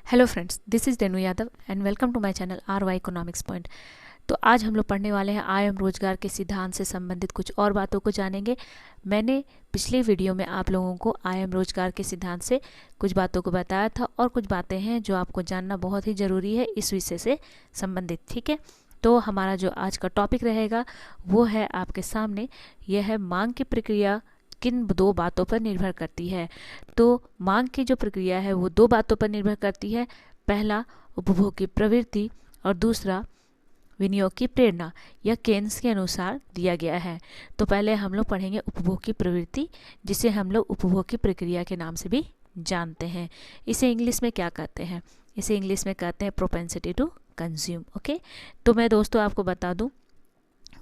Hello friends, this is Renu Yadav and welcome to my channel R Y economics point. तो आज हम लोग पढ़ने वाले हैं आय एवं रोजगार के सिद्धांत से संबंधित कुछ और बातों को जानेंगे। मैंने पिछले वीडियो में आप लोगों को आय एवं रोजगार के सिद्धांत से कुछ बातों को बताया था और कुछ बातें हैं जो आपको जानना बहुत ही ज़रूरी है इस विषय से संबंधित। ठीक है, तो हमारा जो आज का टॉपिक रहेगा वो है आपके सामने, यह है मांग की प्रक्रिया किन दो बातों पर निर्भर करती है। तो मांग की जो प्रक्रिया है वो दो बातों पर निर्भर करती है। पहला, उपभोग की प्रवृत्ति और दूसरा, विनियोग की प्रेरणा। यह केन्स के अनुसार दिया गया है। तो पहले हम लोग पढ़ेंगे उपभोग की प्रवृत्ति, जिसे हम लोग उपभोग की प्रक्रिया के नाम से भी जानते हैं। इसे इंग्लिश में क्या कहते हैं? इसे इंग्लिश में कहते हैं प्रोपेंसिटी टू कंज्यूम। ओके, तो मैं दोस्तों आपको बता दूं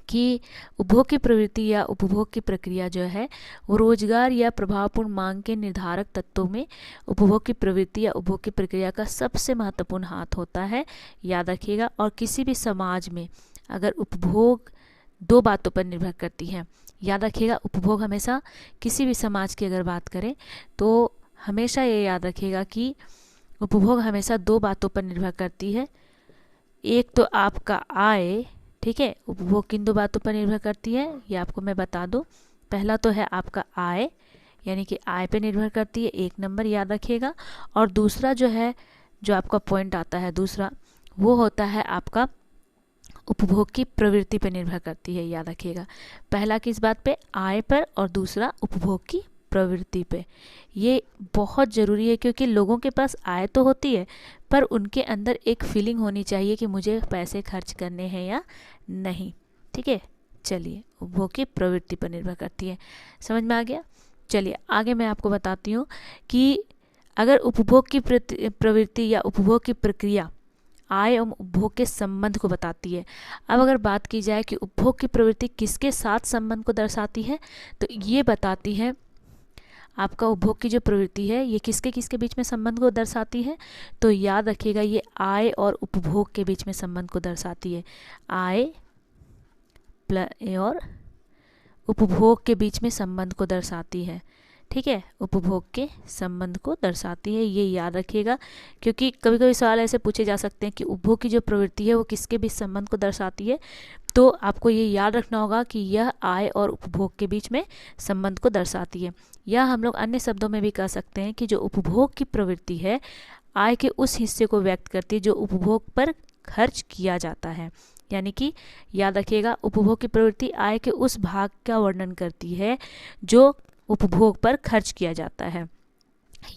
कि उपभोग की प्रवृत्ति या उपभोग की प्रक्रिया जो है वो रोजगार या प्रभावपूर्ण मांग के निर्धारक तत्वों में उपभोग की प्रवृत्ति या उपभोग की प्रक्रिया का सबसे महत्वपूर्ण हाथ होता है, याद रखिएगा। और किसी भी समाज में अगर उपभोग दो बातों पर निर्भर करती है, याद रखिएगा, उपभोग हमेशा किसी भी समाज की अगर बात करें तो हमेशा ये याद रखिएगा कि उपभोग हमेशा दो बातों पर निर्भर करती है। एक तो आपका आय, ठीक है, उपभोग किन दो बातों पर निर्भर करती है ये आपको मैं बता दूं। पहला तो है आपका आय, यानी कि आय पे निर्भर करती है, एक नंबर याद रखिएगा। और दूसरा जो है, जो आपका पॉइंट आता है दूसरा, वो होता है आपका उपभोग की प्रवृत्ति पर निर्भर करती है, याद रखिएगा। पहला किस बात पे? आय पर, और दूसरा उपभोग की प्रवृत्ति पे। ये बहुत ज़रूरी है क्योंकि लोगों के पास आय तो होती है पर उनके अंदर एक फीलिंग होनी चाहिए कि मुझे पैसे खर्च करने हैं या नहीं। ठीक है, चलिए, उपभोग की प्रवृत्ति पर निर्भर करती है। समझ में आ गया? चलिए आगे मैं आपको बताती हूँ कि अगर उपभोग की प्रवृत्ति या उपभोग की प्रक्रिया आय एवं उपभोग के संबंध को बताती है। अब अगर बात की जाए कि उपभोग की प्रवृत्ति किसके साथ संबंध को दर्शाती है, तो ये बताती है आपका उपभोग की जो प्रवृत्ति है ये किसके किसके बीच में संबंध को दर्शाती है। तो याद रखिएगा, ये आय और उपभोग के बीच में संबंध को दर्शाती है। आय और उपभोग के बीच में संबंध को दर्शाती है। ठीक है, उपभोग के संबंध को दर्शाती है, ये याद रखिएगा। क्योंकि कभी कभी सवाल ऐसे पूछे जा सकते हैं कि उपभोग की जो प्रवृत्ति है वो किसके बीच संबंध को दर्शाती है। तो आपको ये याद रखना होगा कि यह आय और उपभोग के बीच में संबंध को दर्शाती है। या हम लोग अन्य शब्दों में भी कह सकते हैं कि जो उपभोग की प्रवृत्ति है आय के उस हिस्से को व्यक्त करती है जो उपभोग पर खर्च किया जाता है। यानी कि याद रखिएगा, उपभोग की प्रवृत्ति आय के उस भाग का वर्णन करती है जो उपभोग पर खर्च किया जाता है।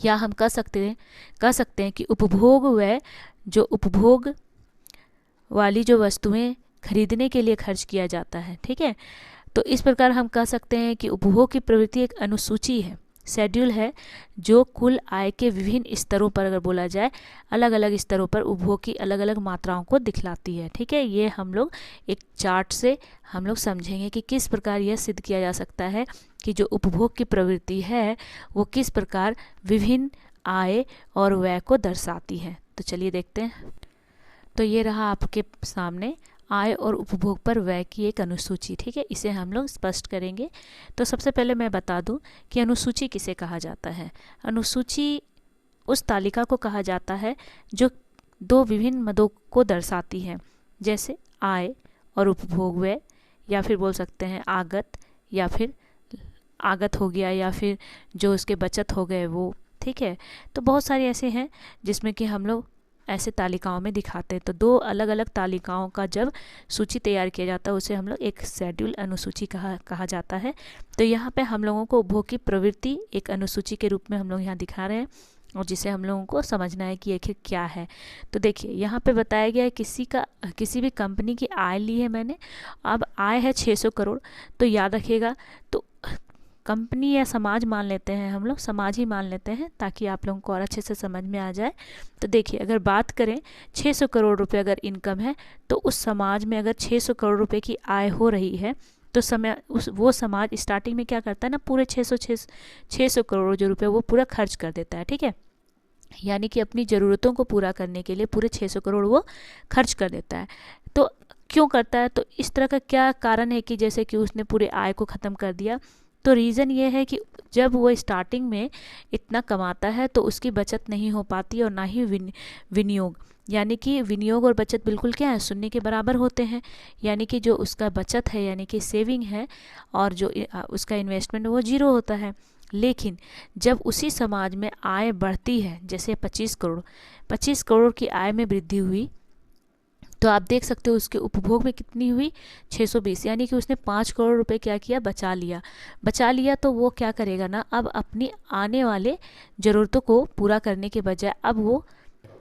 या हम कह सकते हैं कि उपभोग वह जो उपभोग वाली जो वस्तुएं खरीदने के लिए खर्च किया जाता है। ठीक है, तो इस प्रकार हम कह सकते हैं कि उपभोग की प्रवृत्ति एक अनुसूची है, शेड्यूल है, जो कुल आय के विभिन्न स्तरों पर, अगर बोला जाए अलग अलग स्तरों पर उपभोग की अलग अलग मात्राओं को दिखलाती है। ठीक है, ये हम लोग एक चार्ट से हम लोग समझेंगे कि किस प्रकार यह सिद्ध किया जा सकता है कि जो उपभोग की प्रवृत्ति है वो किस प्रकार विभिन्न आय और व्यय को दर्शाती है। तो चलिए देखते हैं। तो ये रहा आपके सामने आय और उपभोग पर व्यय की एक अनुसूची। ठीक है, इसे हम लोग स्पष्ट करेंगे। तो सबसे पहले मैं बता दूं कि अनुसूची किसे कहा जाता है। अनुसूची उस तालिका को कहा जाता है जो दो विभिन्न मदों को दर्शाती है, जैसे आय और उपभोग व्यय, या फिर बोल सकते हैं आगत, या फिर आगत हो गया, या फिर जो उसके बचत हो गए वो। ठीक है, तो बहुत सारे ऐसे हैं जिसमें कि हम लोग ऐसे तालिकाओं में दिखाते हैं। तो दो अलग अलग तालिकाओं का जब सूची तैयार किया जाता है उसे हम लोग एक शेड्यूल अनुसूची कहा जाता है। तो यहाँ पे हम लोगों को उपभोग की प्रवृत्ति एक अनुसूची के रूप में हम लोग यहाँ दिखा रहे हैं और जिसे हम लोगों को समझना है कि आखिर क्या है। तो देखिए यहाँ पे बताया गया है किसी भी कंपनी की आय ली है मैंने। अब आय है 600 करोड़। तो याद रखिएगा, तो कंपनी या समाज मान लेते हैं, हम लोग समाज ही मान लेते हैं ताकि आप लोगों को और अच्छे से समझ में आ जाए। तो देखिए, अगर बात करें 600 करोड़ रुपए अगर इनकम है, तो उस समाज में अगर 600 करोड़ रुपए की आय हो रही है तो वो समाज स्टार्टिंग में क्या करता है ना, पूरे 600 करोड़ जो रुपए वो पूरा खर्च कर देता है। ठीक है, यानी कि अपनी ज़रूरतों को पूरा करने के लिए पूरे 600 करोड़ वो खर्च कर देता है। तो क्यों करता है? तो इस तरह का क्या कारण है कि जैसे कि उसने पूरे आय को ख़त्म कर दिया, तो रीज़न ये है कि जब वो स्टार्टिंग में इतना कमाता है तो उसकी बचत नहीं हो पाती और ना ही विनियोग, यानी कि विनियोग और बचत बिल्कुल क्या है, शून्य के बराबर होते हैं। यानी कि जो उसका बचत है यानी कि सेविंग है और जो उसका इन्वेस्टमेंट वो जीरो होता है। लेकिन जब उसी समाज में आय बढ़ती है, जैसे 25 करोड़ की आय में वृद्धि हुई, तो आप देख सकते हो उसके उपभोग में कितनी हुई, 620, यानी कि उसने 5 करोड़ रुपए क्या किया, बचा लिया। तो वो क्या करेगा ना, अब अपनी आने वाले ज़रूरतों को पूरा करने के बजाय अब वो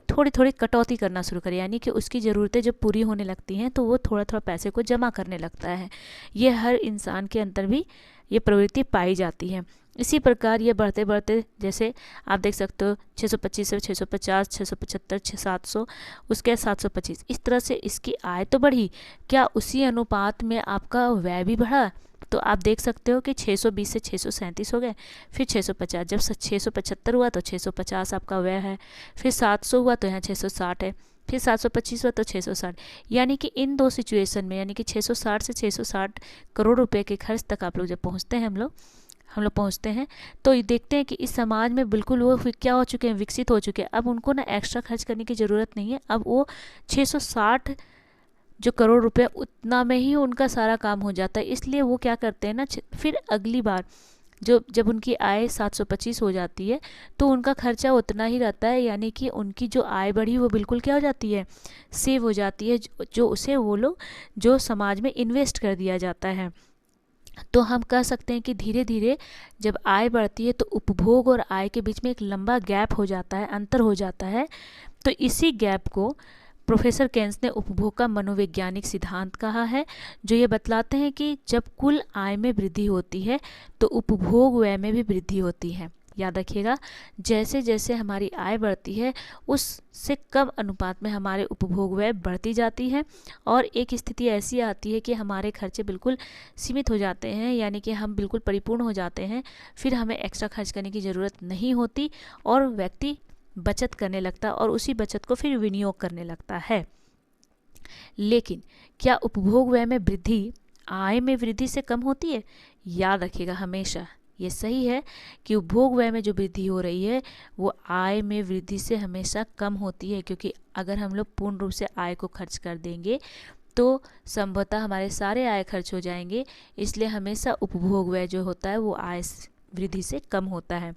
थोड़ी थोड़ी कटौती करना शुरू करे, यानी कि उसकी ज़रूरतें जब पूरी होने लगती हैं तो वो थोड़ा थोड़ा पैसे को जमा करने लगता है। ये हर इंसान के अंदर भी ये प्रवृत्ति पाई जाती है। इसी प्रकार ये बढ़ते बढ़ते, जैसे आप देख सकते हो 625 से 650, 675, 700, उसके 725, इस तरह से इसकी आय तो बढ़ी, क्या उसी अनुपात में आपका व्यय भी बढ़ा? तो आप देख सकते हो कि 620 से 637 हो गए, फिर 650, जब 675 हुआ तो 650 आपका व्यय है, फिर 700 हुआ तो यहाँ 660 है, फिर 725 हुआ तो 660, यानी कि इन दो सिचुएशन में, यानी कि 660 से 660 करोड़ रुपए के खर्च तक आप लोग जब पहुँचते हैं, हम लोग पहुँचते हैं, तो ये देखते हैं कि इस समाज में बिल्कुल वो क्या हो चुके हैं, विकसित हो चुके हैं। अब उनको ना एक्स्ट्रा खर्च करने की ज़रूरत नहीं है, अब वो 660 जो करोड़ रुपए उतना में ही उनका सारा काम हो जाता है। इसलिए वो क्या करते हैं ना, फिर अगली बार जब उनकी आय 725 हो जाती है तो उनका खर्चा उतना ही रहता है, यानी कि उनकी जो आय बढ़ी वो बिल्कुल क्या हो जाती है, सेव हो जाती है, जो उसे वो लोग जो समाज में इन्वेस्ट कर दिया जाता है। तो हम कह सकते हैं कि धीरे धीरे जब आय बढ़ती है तो उपभोग और आय के बीच में एक लंबा गैप हो जाता है, अंतर हो जाता है। तो इसी गैप को प्रोफेसर केन्स ने उपभोग का मनोवैज्ञानिक सिद्धांत कहा है, जो ये बतलाते हैं कि जब कुल आय में वृद्धि होती है तो उपभोग व्यय में भी वृद्धि होती है। याद रखिएगा, जैसे जैसे हमारी आय बढ़ती है उससे कम अनुपात में हमारे उपभोग व्यय बढ़ती जाती है और एक स्थिति ऐसी आती है कि हमारे खर्चे बिल्कुल सीमित हो जाते हैं, यानी कि हम बिल्कुल परिपूर्ण हो जाते हैं, फिर हमें एक्स्ट्रा खर्च करने की ज़रूरत नहीं होती और व्यक्ति बचत करने लगता है और उसी बचत को फिर विनियोग करने लगता है। लेकिन क्या उपभोग व्यय में वृद्धि आय में वृद्धि से कम होती है? याद रखिएगा, हमेशा ये सही है कि उपभोग व्यय में जो वृद्धि हो रही है वो आय में वृद्धि से हमेशा कम होती है, क्योंकि अगर हम लोग पूर्ण रूप से आय को खर्च कर देंगे तो संभवतः हमारे सारे आय खर्च हो जाएंगे। इसलिए हमेशा उपभोग व्यय जो होता है वो आय वृद्धि से कम होता है।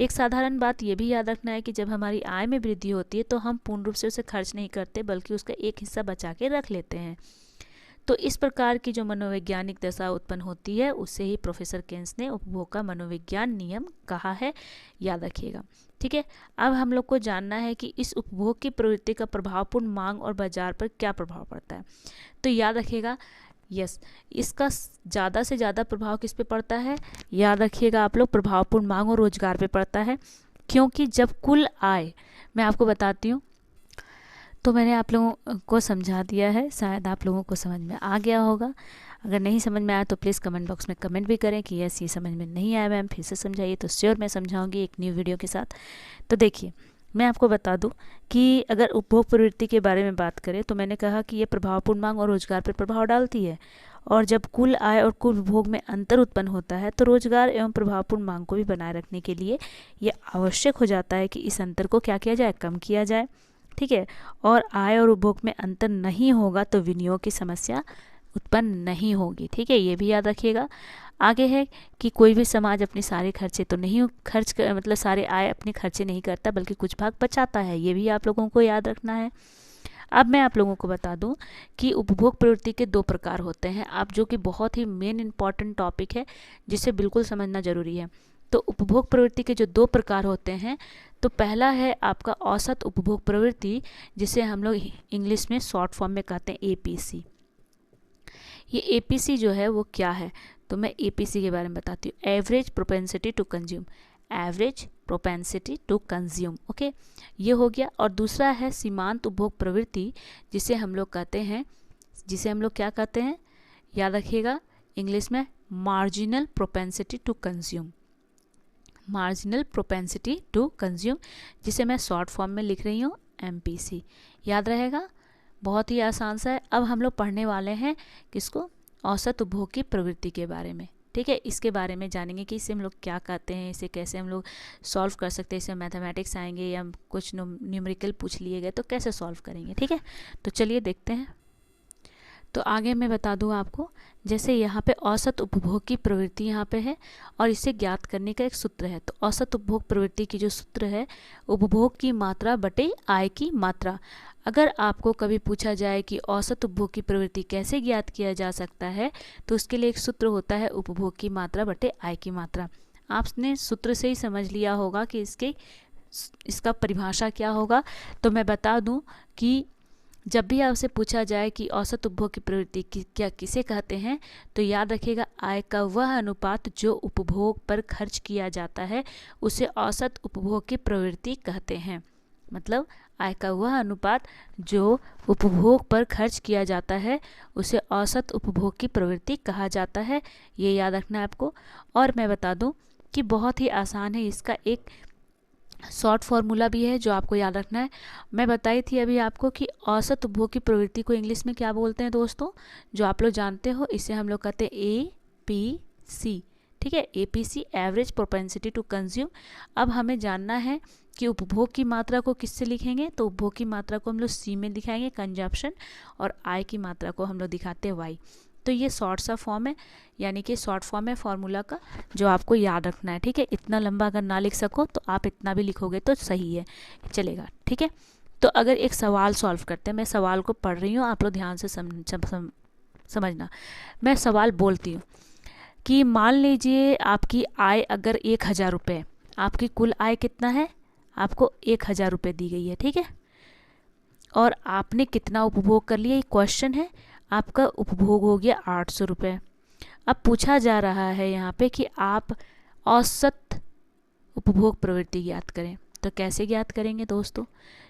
एक साधारण बात ये भी याद रखना है कि जब हमारी आय में वृद्धि होती है तो हम पूर्ण रूप से उसे खर्च नहीं करते, बल्कि उसका एक हिस्सा बचा के रख लेते हैं। तो इस प्रकार की जो मनोवैज्ञानिक दशा उत्पन्न होती है उसे ही प्रोफेसर केन्स ने उपभोग का मनोविज्ञान नियम कहा है, याद रखिएगा। ठीक है, अब हम लोग को जानना है कि इस उपभोग की प्रवृत्ति का प्रभावपूर्ण मांग और बाजार पर क्या प्रभाव पड़ता है। तो याद रखिएगा, इसका ज़्यादा से ज़्यादा प्रभाव किस पे पड़ता है? याद रखिएगा आप लोग, प्रभावपूर्ण मांग और रोजगार पे पड़ता है। क्योंकि जब कुल आय, मैं आपको बताती हूँ, तो मैंने आप लोगों को समझा दिया है, शायद आप लोगों को समझ में आ गया होगा। अगर नहीं समझ में आया तो प्लीज़ कमेंट बॉक्स में कमेंट भी करें कि यस ये समझ में नहीं आया मैम, फिर से समझाइए, तो श्योर मैं समझाऊंगी एक न्यू वीडियो के साथ। तो देखिए, मैं आपको बता दूं कि अगर उपभोग प्रवृत्ति के बारे में बात करें तो मैंने कहा कि ये प्रभावपूर्ण मांग और रोजगार पर प्रभाव डालती है, और जब कुल आय और कुल उपभोग में अंतर उत्पन्न होता है तो रोजगार एवं प्रभावपूर्ण मांग को भी बनाए रखने के लिए ये आवश्यक हो जाता है कि इस अंतर को क्या किया जाए, कम किया जाए। ठीक है, और आय और उपभोग में अंतर नहीं होगा तो विनियोग की समस्या उत्पन्न नहीं होगी। ठीक है, ये भी याद रखिएगा। आगे है कि कोई भी समाज अपने सारे खर्चे तो नहीं मतलब सारे आय अपने खर्चे नहीं करता, बल्कि कुछ भाग बचाता है, ये भी आप लोगों को याद रखना है। अब मैं आप लोगों को बता दूं कि उपभोग प्रवृत्ति के दो प्रकार होते हैं, आप जो कि बहुत ही मेन इंपॉर्टेंट टॉपिक है जिसे बिल्कुल समझना जरूरी है। तो उपभोग प्रवृत्ति के जो दो प्रकार होते हैं, तो पहला है आपका औसत उपभोग प्रवृत्ति, जिसे हम लोग इंग्लिश में शॉर्ट फॉर्म में कहते हैं एपीसी। ये एपीसी जो है वो क्या है, तो मैं एपीसी के बारे में बताती हूँ, average propensity to consume, average propensity to consume. Okay, ये हो गया। और दूसरा है सीमांत उपभोग प्रवृत्ति, जिसे हम लोग क्या कहते हैं, याद रखिएगा, इंग्लिश में marginal propensity to consume, marginal propensity to consume, जिसे मैं शॉर्ट फॉर्म में लिख रही हूँ एमपीसी। याद रहेगा, बहुत ही आसान सा है। अब हम लोग पढ़ने वाले हैं किसको, औसत उपभोग की प्रवृत्ति के बारे में। ठीक है, इसके बारे में जानेंगे कि इसे हम लोग क्या कहते हैं, इसे कैसे हम लोग सॉल्व कर सकते हैं। इसे मैथमेटिक्स आएंगे या कुछ न्यूमेरिकल पूछ लिए गए तो कैसे सॉल्व करेंगे। ठीक है, तो चलिए देखते हैं। तो आगे मैं बता दूं आपको, जैसे यहाँ पे औसत उपभोग की प्रवृत्ति यहाँ पे है और इसे ज्ञात करने का एक सूत्र है। तो औसत उपभोग प्रवृत्ति की जो सूत्र है, उपभोग की मात्रा बटे आय की मात्रा। अगर आपको कभी पूछा जाए कि औसत उपभोग की प्रवृत्ति कैसे ज्ञात किया जा सकता है, तो उसके लिए एक सूत्र होता है उपभोग की मात्रा बटे आय की मात्रा। आपने सूत्र से ही समझ लिया होगा कि इसका परिभाषा क्या होगा। तो मैं बता दूं कि जब भी आपसे पूछा जाए कि औसत उपभोग की प्रवृत्ति क्या किसे कहते हैं, तो याद रखिएगा आय का वह अनुपात जो उपभोग पर खर्च किया जाता है उसे औसत उपभोग की प्रवृत्ति कहते हैं। मतलब आय का वह अनुपात जो उपभोग पर खर्च किया जाता है उसे औसत उपभोग की प्रवृत्ति कहा जाता है। ये याद रखना है आपको। और मैं बता दूं कि बहुत ही आसान है, इसका एक शॉर्ट फार्मूला भी है जो आपको याद रखना है। मैं बताई थी अभी आपको कि औसत उपभोग की प्रवृत्ति को इंग्लिश में क्या बोलते हैं दोस्तों, जो आप लोग जानते हो, इसे हम लोग कहते हैं APC। ठीक है, APC average propensity to consume. अब हमें जानना है कि उपभोग की मात्रा को किससे लिखेंगे, तो उपभोग की मात्रा को हम लोग C में दिखाएंगे कंजप्शन, और आय की मात्रा को हम लोग दिखाते हैं Y। तो ये शॉर्ट सा फॉर्म है, यानी कि शॉर्ट फॉर्म है फार्मूला का, जो आपको याद रखना है। ठीक है, इतना लंबा अगर ना लिख सको तो आप इतना भी लिखोगे तो सही है, चलेगा। ठीक है, तो अगर एक सवाल सॉल्व करते हैं, मैं सवाल को पढ़ रही हूँ, आप लोग ध्यान से समझना। मैं सवाल बोलती हूँ कि मान लीजिए आपकी आय अगर 1000 रुपये, आपकी कुल आय कितना है, आपको 1000 रुपये दी गई है। ठीक है, और आपने कितना उपभोग कर लिया, ये क्वेश्चन है। आपका उपभोग हो गया 800 रुपये। अब पूछा जा रहा है यहाँ पे कि आप औसत उपभोग प्रवृत्ति ज्ञात करें। तो कैसे ज्ञात करेंगे दोस्तों,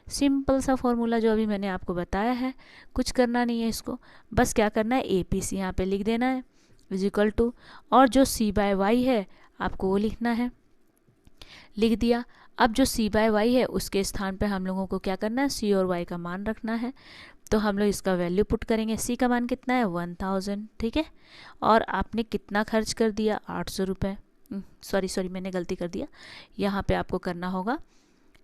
सिंपल सा फॉर्मूला जो अभी मैंने आपको बताया है, कुछ करना नहीं है इसको, बस क्या करना है, APC यहाँ पे लिख देना है इक्वल टू, और जो C/Y है आपको वो लिखना है, लिख दिया। अब जो C/Y है उसके स्थान पे हम लोगों को क्या करना है, C और Y का मान रखना है। तो हम लोग इसका वैल्यू पुट करेंगे। C का मान कितना है, 1000। ठीक है, और आपने कितना खर्च कर दिया, 800 रुपये। सॉरी मैंने गलती कर दिया, यहाँ पे आपको करना होगा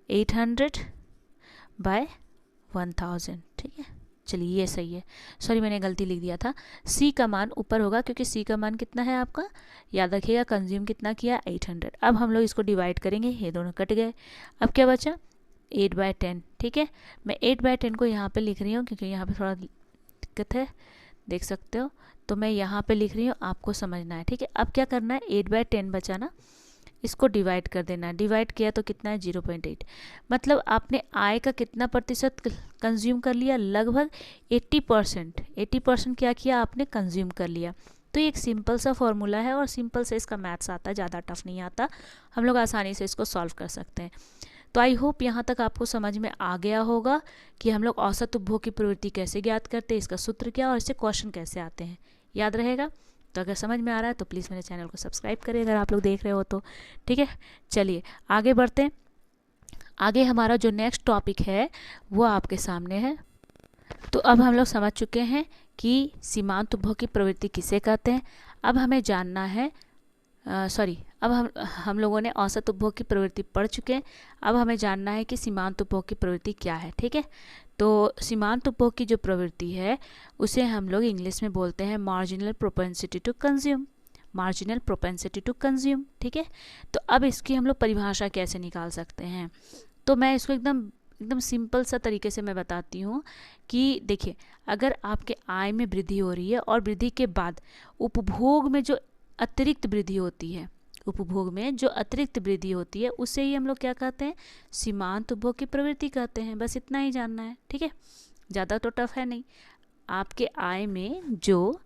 800/1000। ठीक है, चलिए ये सही है, सॉरी मैंने गलती लिख दिया था। C का मान ऊपर होगा क्योंकि C का मान कितना है आपका, याद रखिएगा, कंज्यूम कितना किया, 800। अब हम लोग इसको डिवाइड करेंगे, ये दोनों कट गए। अब क्या बचा, 8/10। ठीक है, मैं 8/10 को यहाँ पे लिख रही हूँ क्योंकि यहाँ पे थोड़ा दिक्कत है, देख सकते हो, तो मैं यहाँ पे लिख रही हूँ, आपको समझना है। ठीक है, अब क्या करना है, 8/10 बचा ना, इसको डिवाइड कर देना है। डिवाइड किया तो कितना है, 0.8। मतलब आपने आय का कितना प्रतिशत कंज्यूम कर लिया, लगभग 80%। 80% क्या किया आपने, कंज्यूम कर लिया। तो ये एक सिंपल सा फॉर्मूला है और सिंपल से इसका मैथ्स आता है, ज़्यादा टफ नहीं आता, हम लोग आसानी से इसको सॉल्व कर सकते हैं। तो आई होप यहाँ तक आपको समझ में आ गया होगा कि हम लोग औसत उपभोग की प्रवृत्ति कैसे ज्ञात करते हैं, इसका सूत्र क्या और इससे क्वेश्चन कैसे आते हैं, याद रहेगा। तो अगर समझ में आ रहा है तो प्लीज़ मेरे चैनल को सब्सक्राइब करें अगर आप लोग देख रहे हो तो। ठीक है, चलिए आगे बढ़ते हैं। आगे हमारा जो नेक्स्ट टॉपिक है वो आपके सामने है। तो अब हम लोग समझ चुके हैं कि सीमांत उपभोग की प्रवृत्ति किसे कहते हैं। अब हमें जानना है, अब हम लोगों ने औसत उपभोग की प्रवृत्ति पढ़ चुके हैं। अब हमें जानना है कि सीमांत उपभोग की प्रवृत्ति क्या है। ठीक है, तो सीमांत उपभोग की जो प्रवृत्ति है उसे हम लोग इंग्लिश में बोलते हैं marginal propensity to consume. Marginal propensity to consume. ठीक है, तो अब इसकी हम लोग परिभाषा कैसे निकाल सकते हैं, तो मैं इसको एकदम सिंपल सा तरीके से मैं बताती हूँ कि देखिए, अगर आपके आय में वृद्धि हो रही है और वृद्धि के बाद उपभोग में जो अतिरिक्त वृद्धि होती है, उपभोग में जो अतिरिक्त वृद्धि होती है उसे ही हम लोग क्या कहते हैं, सीमांत उपभोग की प्रवृत्ति कहते हैं। बस इतना ही जानना है। ठीक है, ज़्यादा तो टफ है नहीं। आपके आय में जो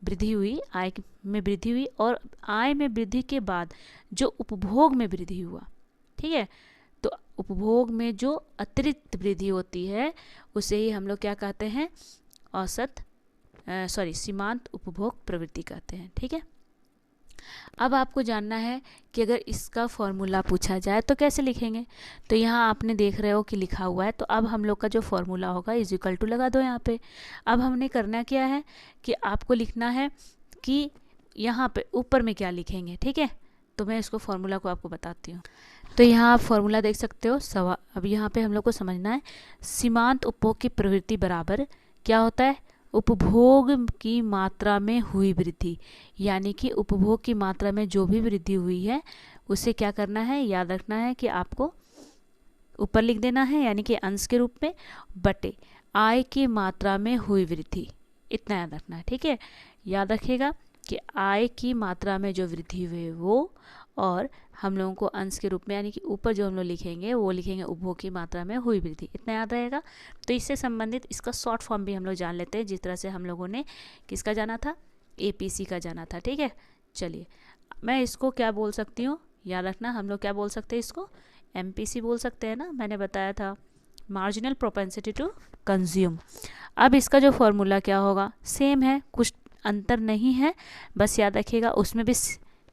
वृद्धि हुई, आय में वृद्धि हुई और आय में वृद्धि के बाद जो उपभोग में वृद्धि हुआ, ठीक है, तो उपभोग में जो अतिरिक्त वृद्धि होती है उसे ही हम लोग क्या कहते हैं, सीमांत उपभोग प्रवृत्ति कहते हैं। ठीक है, अब आपको जानना है कि अगर इसका फॉर्मूला पूछा जाए तो कैसे लिखेंगे। तो यहाँ आपने देख रहे हो कि लिखा हुआ है, तो अब हम लोग का जो फॉर्मूला होगा = लगा दो यहाँ पे। अब हमने करना क्या है कि आपको लिखना है कि यहाँ पे ऊपर में क्या लिखेंगे, ठीक है। तो मैं इसको फॉर्मूला को आपको बताती हूँ। तो यहाँ आप फॉर्मूला देख सकते हो। अब यहाँ पे हम लोग को समझना है सीमांत उपभोग की प्रवृत्ति बराबर क्या होता है, उपभोग की मात्रा में हुई वृद्धि, यानी कि उपभोग की मात्रा में जो भी वृद्धि हुई है उसे क्या करना है, याद रखना है कि आपको ऊपर लिख देना है, यानी कि अंश के रूप में, बटे आय की मात्रा में हुई वृद्धि, इतना याद रखना है, ठीक है। याद रखिएगा कि आय की मात्रा में जो वृद्धि हुई वो, और हम लोगों को अंश के रूप में, यानी कि ऊपर जो हम लोग लिखेंगे वो लिखेंगे उपभोग की मात्रा में हुई वृद्धि, इतना याद रहेगा। तो इससे संबंधित इसका शॉर्ट फॉर्म भी हम लोग जान लेते हैं, जिस तरह से हम लोगों ने किसका जाना था, एपीसी का जाना था, ठीक है। चलिए मैं इसको क्या बोल सकती हूँ, याद रखना, हम लोग क्या बोल सकते हैं इसको, एमपीसी बोल सकते हैं ना, मैंने बताया था, मार्जिनल प्रोपेंसिटी टू कंज्यूम। अब इसका जो फॉर्मूला क्या होगा, सेम है, कुछ अंतर नहीं है, बस याद रखिएगा उसमें भी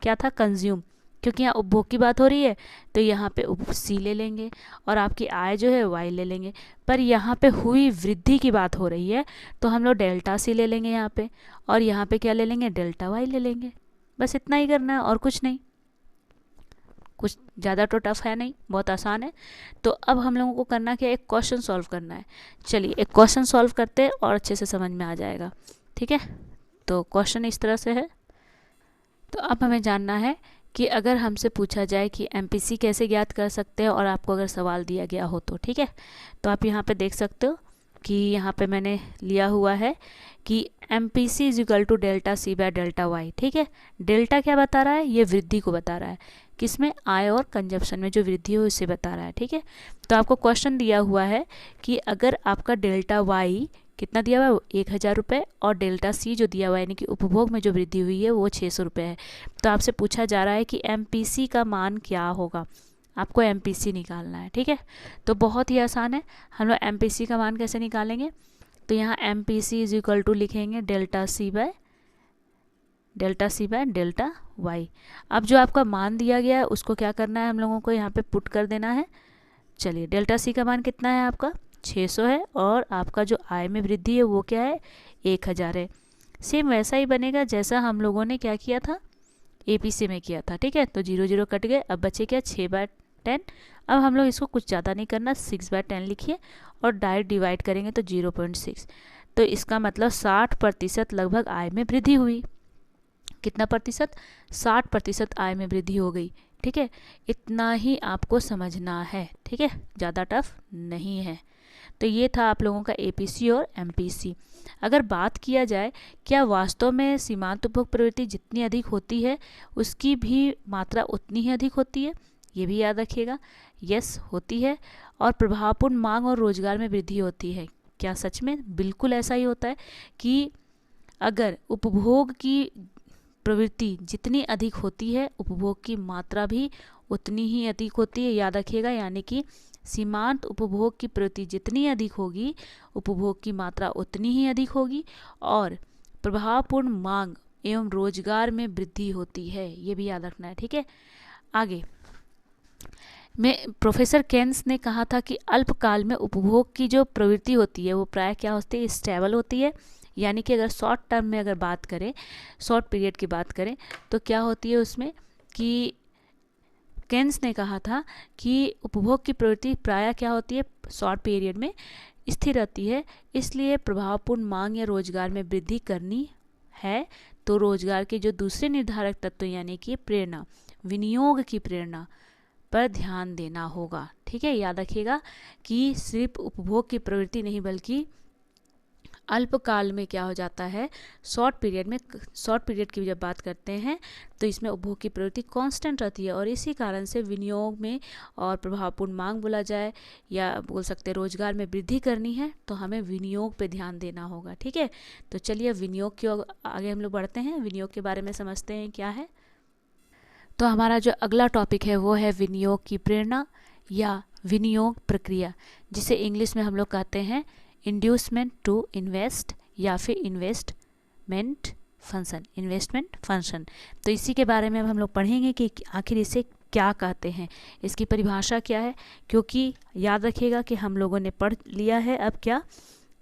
क्या था, कंज्यूम, क्योंकि यहाँ उपभोग की बात हो रही है तो यहाँ पे सी ले लेंगे और आपकी आय जो है वाई ले लेंगे, पर यहाँ पे हुई वृद्धि की बात हो रही है तो हम लोग डेल्टा सी ले लेंगे यहाँ पे, और यहाँ पे क्या ले लेंगे, डेल्टा वाई ले लेंगे। बस इतना ही करना है और कुछ नहीं, कुछ ज़्यादा तो टफ है नहीं, बहुत आसान है। तो अब हम लोगों को करना क्या है, एक क्वेश्चन सॉल्व करना है। चलिए एक क्वेश्चन सॉल्व करते हैं और अच्छे से समझ में आ जाएगा, ठीक है। तो क्वेश्चन इस तरह से है। तो अब हमें जानना है कि अगर हमसे पूछा जाए कि एमपीसी कैसे ज्ञात कर सकते हैं, और आपको अगर सवाल दिया गया हो तो, ठीक है। तो आप यहाँ पे देख सकते हो कि यहाँ पे मैंने लिया हुआ है कि MPC is equal to delta C by delta Y, ठीक है। डेल्टा क्या बता रहा है, ये वृद्धि को बता रहा है, किसमें, आय और कंजप्शन में जो वृद्धि हो इसे बता रहा है, ठीक है। तो आपको क्वेश्चन दिया हुआ है कि अगर आपका डेल्टा वाई कितना दिया हुआ है, 1000 रुपये, और डेल्टा सी जो दिया हुआ है यानी कि उपभोग में जो वृद्धि हुई है वो 600 रुपये है। तो आपसे पूछा जा रहा है कि एमपीसी का मान क्या होगा, आपको एमपीसी निकालना है, ठीक है। तो बहुत ही आसान है, हम लोग एमपीसी का मान कैसे निकालेंगे, तो यहाँ एमपीसी इज इक्वल टू लिखेंगे delta C by delta Y. अब जो आपका मान दिया गया है उसको क्या करना है, हम लोगों को यहाँ पे पुट कर देना है। चलिए डेल्टा सी का मान कितना है आपका, 600 है, और आपका जो आय में वृद्धि है वो क्या है, 1000 है। सेम वैसा ही बनेगा जैसा हम लोगों ने क्या किया था, एपीसी में किया था, ठीक है। तो 0 0 कट गए, अब बचे क्या, 6/10। अब हम लोग इसको कुछ ज़्यादा नहीं करना, 6/10 लिखिए और डायरेक्ट डिवाइड करेंगे तो 0.6। तो इसका मतलब 60% लगभग आय में वृद्धि हुई। कितना प्रतिशत, 60% आय में वृद्धि हो गई, ठीक है। इतना ही आपको समझना है, ठीक है, ज़्यादा टफ नहीं है। तो ये था आप लोगों का एपीसी और एमपीसी। अगर बात किया जाए क्या वास्तव में सीमांत उपभोग प्रवृत्ति जितनी अधिक होती है उसकी भी मात्रा उतनी ही अधिक होती है, ये भी याद रखिएगा। यस होती है, और प्रभावपूर्ण मांग और रोजगार में वृद्धि होती है। क्या सच में बिल्कुल ऐसा ही होता है कि अगर उपभोग की प्रवृत्ति जितनी अधिक होती है उपभोग की मात्रा भी उतनी ही अधिक होती है, याद रखिएगा। यानी कि सीमांत उपभोग की प्रवृत्ति जितनी अधिक होगी उपभोग की मात्रा उतनी ही अधिक होगी, और प्रभावपूर्ण मांग एवं रोजगार में वृद्धि होती है, ये भी याद रखना है, ठीक है। आगे में प्रोफेसर केन्स ने कहा था कि अल्पकाल में उपभोग की जो प्रवृत्ति होती है वो प्राय क्या होती है, स्टेबल होती है। यानी कि अगर शॉर्ट टर्म में अगर बात करें, शॉर्ट पीरियड की बात करें तो क्या होती है उसमें कि केन्स ने कहा था कि उपभोग की प्रवृत्ति प्रायः क्या होती है, शॉर्ट पीरियड में स्थिर रहती है। इसलिए प्रभावपूर्ण मांग या रोजगार में वृद्धि करनी है तो रोजगार के जो दूसरे निर्धारक तत्व यानी कि प्रेरणा, विनियोग की प्रेरणा पर ध्यान देना होगा, ठीक है। याद रखिएगा कि सिर्फ उपभोग की प्रवृत्ति नहीं बल्कि अल्पकाल में क्या हो जाता है, शॉर्ट पीरियड की जब बात करते हैं तो इसमें उपभोग की प्रवृत्ति कांस्टेंट रहती है, और इसी कारण से विनियोग में और प्रभावपूर्ण मांग बोला जाए या बोल सकते हैं रोजगार में वृद्धि करनी है तो हमें विनियोग पे ध्यान देना होगा, ठीक है। तो चलिए विनियोग की आगे हम लोग बढ़ते हैं, विनियोग के बारे में समझते हैं क्या है। तो हमारा जो अगला टॉपिक है वो है विनियोग की प्रेरणा या विनियोग प्रक्रिया, जिसे इंग्लिश में हम लोग कहते हैं इंड्यूसमेंट टू इन्वेस्ट या फिर इन्वेस्टमेंट फंक्शन। तो इसी के बारे में अब हम लोग पढ़ेंगे कि आखिर इसे क्या कहते हैं, इसकी परिभाषा क्या है। क्योंकि याद रखिएगा कि हम लोगों ने पढ़ लिया है अब क्या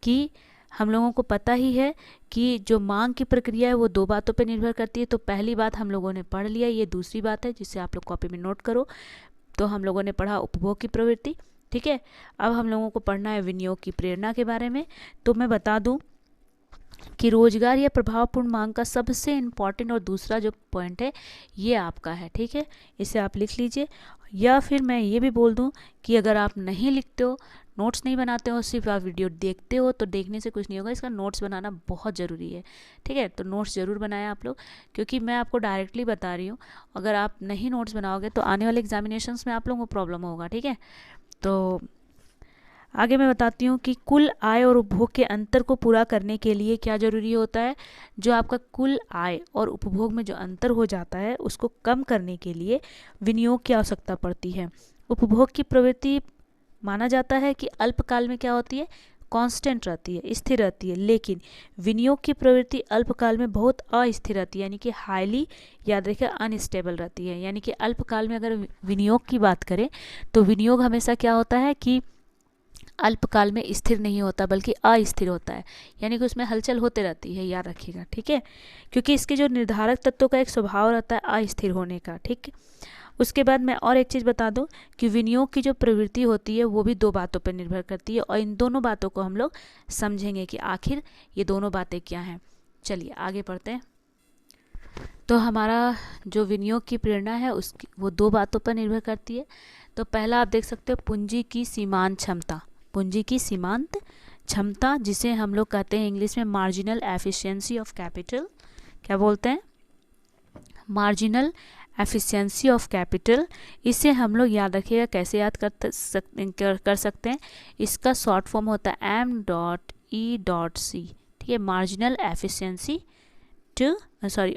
कि हम लोगों को पता ही है कि जो मांग की प्रक्रिया है वो दो बातों पर निर्भर करती है। तो पहली बात हम लोगों ने पढ़ लिया, ये दूसरी बात है जिसे आप लोग कॉपी में नोट करो। तो हम लोगों ने पढ़ा उपभोग की प्रवृत्ति, ठीक है। अब हम लोगों को पढ़ना है विनियोग की प्रेरणा के बारे में। तो मैं बता दूं कि रोजगार या प्रभावपूर्ण मांग का सबसे इम्पॉर्टेंट और दूसरा जो पॉइंट है ये आपका है, ठीक है। इसे आप लिख लीजिए। या फिर मैं ये भी बोल दूं कि अगर आप नहीं लिखते हो, नोट्स नहीं बनाते हो, सिर्फ आप वीडियो देखते हो, तो देखने से कुछ नहीं होगा, इसका नोट्स बनाना बहुत ज़रूरी है, ठीक है। तो नोट्स ज़रूर बनाएं आप लोग, क्योंकि मैं आपको डायरेक्टली बता रही हूँ, अगर आप नहीं नोट्स बनाओगे तो आने वाले एग्जामिनेशंस में आप लोगों को प्रॉब्लम होगा, ठीक है। तो आगे मैं बताती हूँ कि कुल आय और उपभोग के अंतर को पूरा करने के लिए क्या ज़रूरी होता है। जो आपका कुल आय और उपभोग में जो अंतर हो जाता है उसको कम करने के लिए विनियोग की आवश्यकता पड़ती है। उपभोग की प्रवृत्ति माना जाता है कि अल्पकाल में क्या होती है, कांस्टेंट रहती है, स्थिर रहती है, लेकिन विनियोग की प्रवृत्ति अल्पकाल में बहुत अस्थिर रहती है, यानी कि हाईली, याद रखिए, अनस्टेबल रहती है। यानी कि अल्पकाल में अगर विनियोग की बात करें तो विनियोग हमेशा क्या होता है कि अल्पकाल में स्थिर नहीं होता बल्कि अस्थिर होता है, यानी कि उसमें हलचल होते रहती है, याद रखिएगा, ठीक है। क्योंकि इसके जो निर्धारक तत्वों का एक स्वभाव रहता है अस्थिर होने का, ठीक है। उसके बाद मैं और एक चीज़ बता दूं कि विनियोग की जो प्रवृत्ति होती है वो भी दो बातों पर निर्भर करती है, और इन दोनों बातों को हम लोग समझेंगे कि आखिर ये दोनों बातें क्या हैं। चलिए आगे बढ़ते हैं। तो हमारा जो विनियोग की प्रेरणा है उसकी वो दो बातों पर निर्भर करती है। तो पहला आप देख सकते हो पूंजी की सीमांत क्षमता, पूंजी की सीमांत क्षमता, जिसे हम लोग कहते हैं इंग्लिश में मार्जिनल एफिशिएंसी ऑफ कैपिटल। क्या बोलते हैं, मार्जिनल एफिशिएंसी ऑफ कैपिटल। इसे हम लोग याद रखिएगा, कैसे याद कर सकते हैं, इसका शॉर्ट फॉर्म होता है M.E.C, ठीक है, marginal efficiency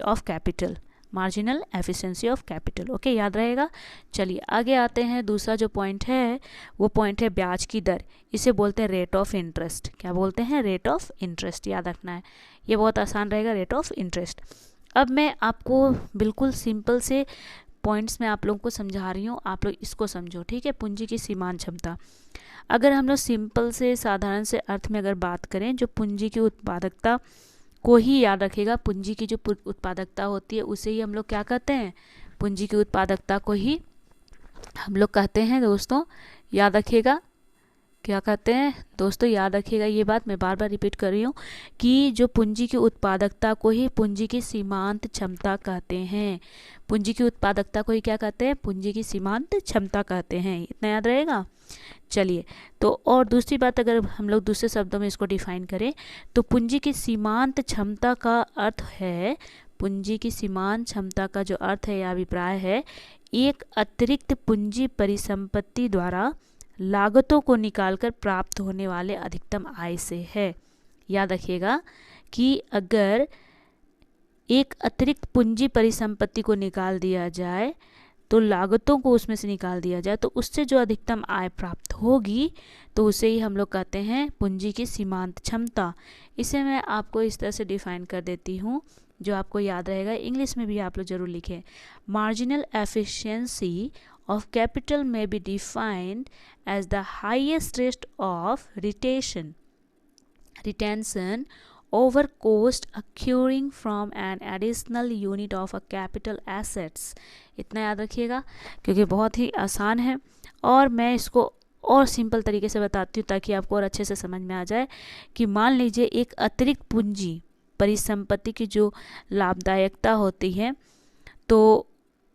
of capital, marginal efficiency of capital, okay, याद रहेगा। चलिए आगे आते हैं। दूसरा जो पॉइंट है वो पॉइंट है ब्याज की दर, इसे बोलते हैं रेट ऑफ इंटरेस्ट। क्या बोलते हैं, रेट ऑफ इंटरेस्ट, याद रखना है, ये बहुत आसान रहेगा, रेट ऑफ इंटरेस्ट। अब मैं आपको बिल्कुल सिंपल से पॉइंट्स में आप लोगों को समझा रही हूँ, आप लोग इसको समझो, ठीक है। पूंजी की सीमांत क्षमता, अगर हम लोग सिंपल से साधारण से अर्थ में अगर बात करें, जो पूंजी की उत्पादकता को ही याद रखेगा, पूंजी की जो उत्पादकता होती है उसे ही हम लोग क्या कहते हैं, पूंजी की उत्पादकता को ही हम लोग कहते हैं दोस्तों, याद रखिएगा, क्या कहते हैं दोस्तों, याद रखिएगा, ये बात मैं बार बार रिपीट कर रही हूँ कि जो पूंजी की उत्पादकता को ही पूंजी की सीमांत क्षमता कहते हैं। पूंजी की उत्पादकता को ही क्या कहते हैं, पूंजी की सीमांत क्षमता कहते हैं, इतना याद रहेगा। चलिए, तो और दूसरी बात अगर हम लोग दूसरे शब्दों में इसको डिफाइन करें तो पूंजी की सीमांत क्षमता का अर्थ है, पूंजी की सीमांत क्षमता का जो अर्थ है या अभिप्राय है, एक अतिरिक्त पूंजी परिसंपत्ति द्वारा लागतों को निकालकर प्राप्त होने वाले अधिकतम आय से है। याद रखिएगा कि अगर एक अतिरिक्त पूंजी परिसंपत्ति को निकाल दिया जाए तो लागतों को उसमें से निकाल दिया जाए तो उससे जो अधिकतम आय प्राप्त होगी तो उसे ही हम लोग कहते हैं पूंजी की सीमांत क्षमता। इसे मैं आपको इस तरह से डिफाइन कर देती हूँ जो आपको याद रहेगा, इंग्लिश में भी आप लोग जरूर लिखें। Marginal efficiency of capital may be defined as the highest rate of retention over cost occurring from an additional unit of a capital assets। इतना याद रखिएगा क्योंकि बहुत ही आसान है, और मैं इसको और सिंपल तरीके से बताती हूँ ताकि आपको और अच्छे से समझ में आ जाए कि मान लीजिए एक अतिरिक्त पूंजी परिसंपत्ति की जो लाभदायकता होती है तो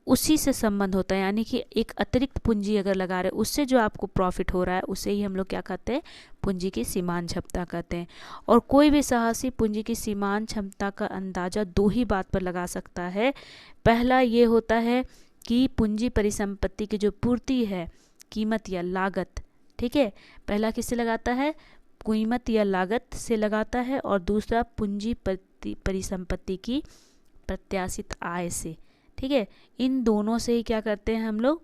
उसी से संबंध होता है, यानी कि एक अतिरिक्त पूंजी अगर लगा रहे उससे जो आपको प्रॉफिट हो रहा है उसे ही हम लोग क्या कहते हैं, पूंजी की सीमांत क्षमता कहते हैं। और कोई भी साहसी पूंजी की सीमांत क्षमता का अंदाजा दो ही बात पर लगा सकता है। पहला ये होता है कि पूंजी परिसंपत्ति की जो पूर्ति है, कीमत या लागत, ठीक है, पहला किससे लगाता है, कीमत या लागत से लगाता है, और दूसरा पूंजी परिसंपत्ति की प्रत्याशित आय से, ठीक है। इन दोनों से ही क्या करते हैं हम लोग,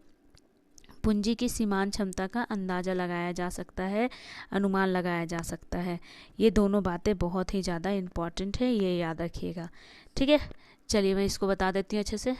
पूंजी की सीमांत क्षमता का अंदाज़ा लगाया जा सकता है, अनुमान लगाया जा सकता है। ये दोनों बातें बहुत ही ज़्यादा इम्पॉर्टेंट है, ये याद रखिएगा, ठीक है। चलिए मैं इसको बता देती हूँ अच्छे से।